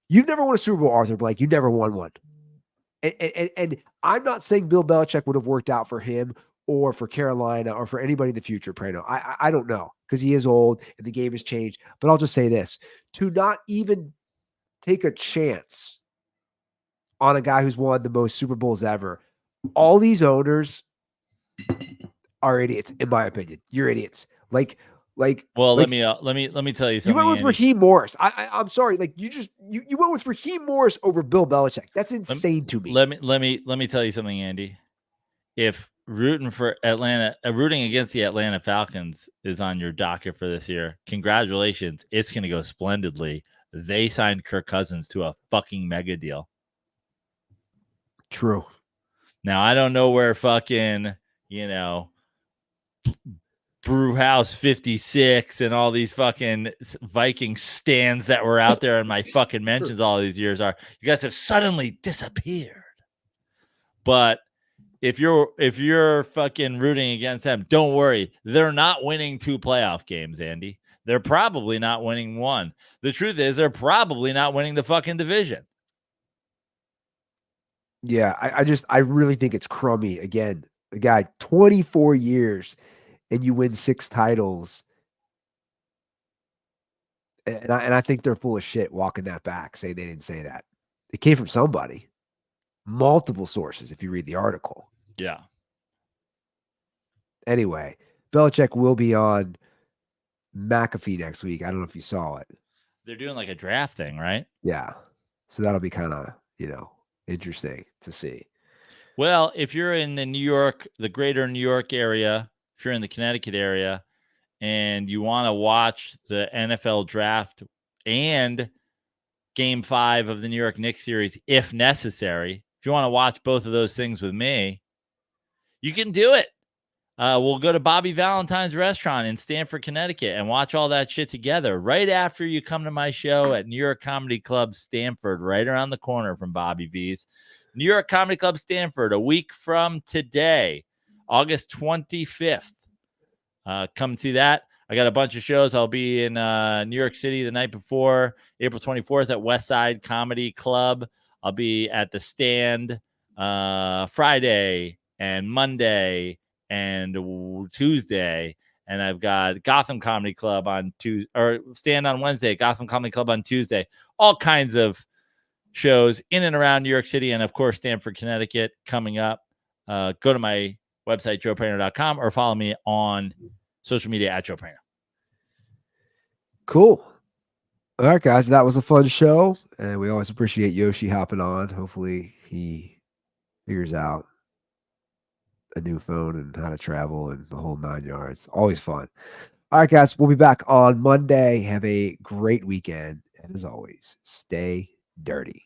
You've never won a Super Bowl, Arthur Blank. You never won one. And I'm not saying Bill Belichick would have worked out for him or for Carolina or for anybody in the future, Prano. I don't know, because he is old and the game has changed. But I'll just say this. To not even take a chance on a guy who's won the most Super Bowls ever, all these owners are idiots, in my opinion. You're idiots. Well, let me tell you something. You went with Raheem Morris. I'm sorry. Like, you went with Raheem Morris over Bill Belichick. That's insane to me. Let me tell you something, Andy. If rooting against the Atlanta Falcons is on your docket for this year, congratulations. It's going to go splendidly. They signed Kirk Cousins to a fucking mega deal. True. Now, I don't know where fucking, Brewhouse 56 and all these fucking Viking stands that were out there in my fucking mentions all these years are. You guys have suddenly disappeared. But if you're fucking rooting against them, don't worry. They're not winning 2 playoff games, Andy. They're probably not winning 1. The truth is, they're probably not winning the fucking division. Yeah, I really think it's crummy. Again, the guy, 24 years, and you win 6 titles. And I think they're full of shit walking that back, saying they didn't say that. It came from somebody. Multiple sources, if you read the article. Yeah. Anyway, Belichick will be on McAfee next week. I don't know if you saw it. They're doing like a draft thing, right? Yeah. So that'll be kind of, interesting to see. Well, if you're in the greater New York area, if you're in the Connecticut area and you want to watch the NFL draft and Game 5 of the New York Knicks series, if necessary, if you want to watch both of those things with me, you can do it. We'll go to Bobby Valentine's restaurant in Stamford, Connecticut, and watch all that shit together right after you come to my show at New York Comedy Club Stamford, right around the corner from Bobby V's. New York Comedy Club Stamford, a week from today, August 25th. Come see that. I got a bunch of shows. I'll be in New York City the night before, April 24th at West Side Comedy Club. I'll be at the Stand Friday and Monday and Tuesday. And I've got Gotham Comedy Club on Tuesday, or Stand on Wednesday, Gotham Comedy Club on Tuesday. All kinds of shows in and around New York City and, of course, Stamford, Connecticut coming up. Go to my website, joeprano.com, or follow me on social media at Joe Prano. Cool. All right, guys, that was a fun show, and we always appreciate Yoshi hopping on. Hopefully he figures out a new phone and how to travel and the whole 9 yards. Always fun. All right, guys, we'll be back on Monday. Have a great weekend. And as always, stay dirty.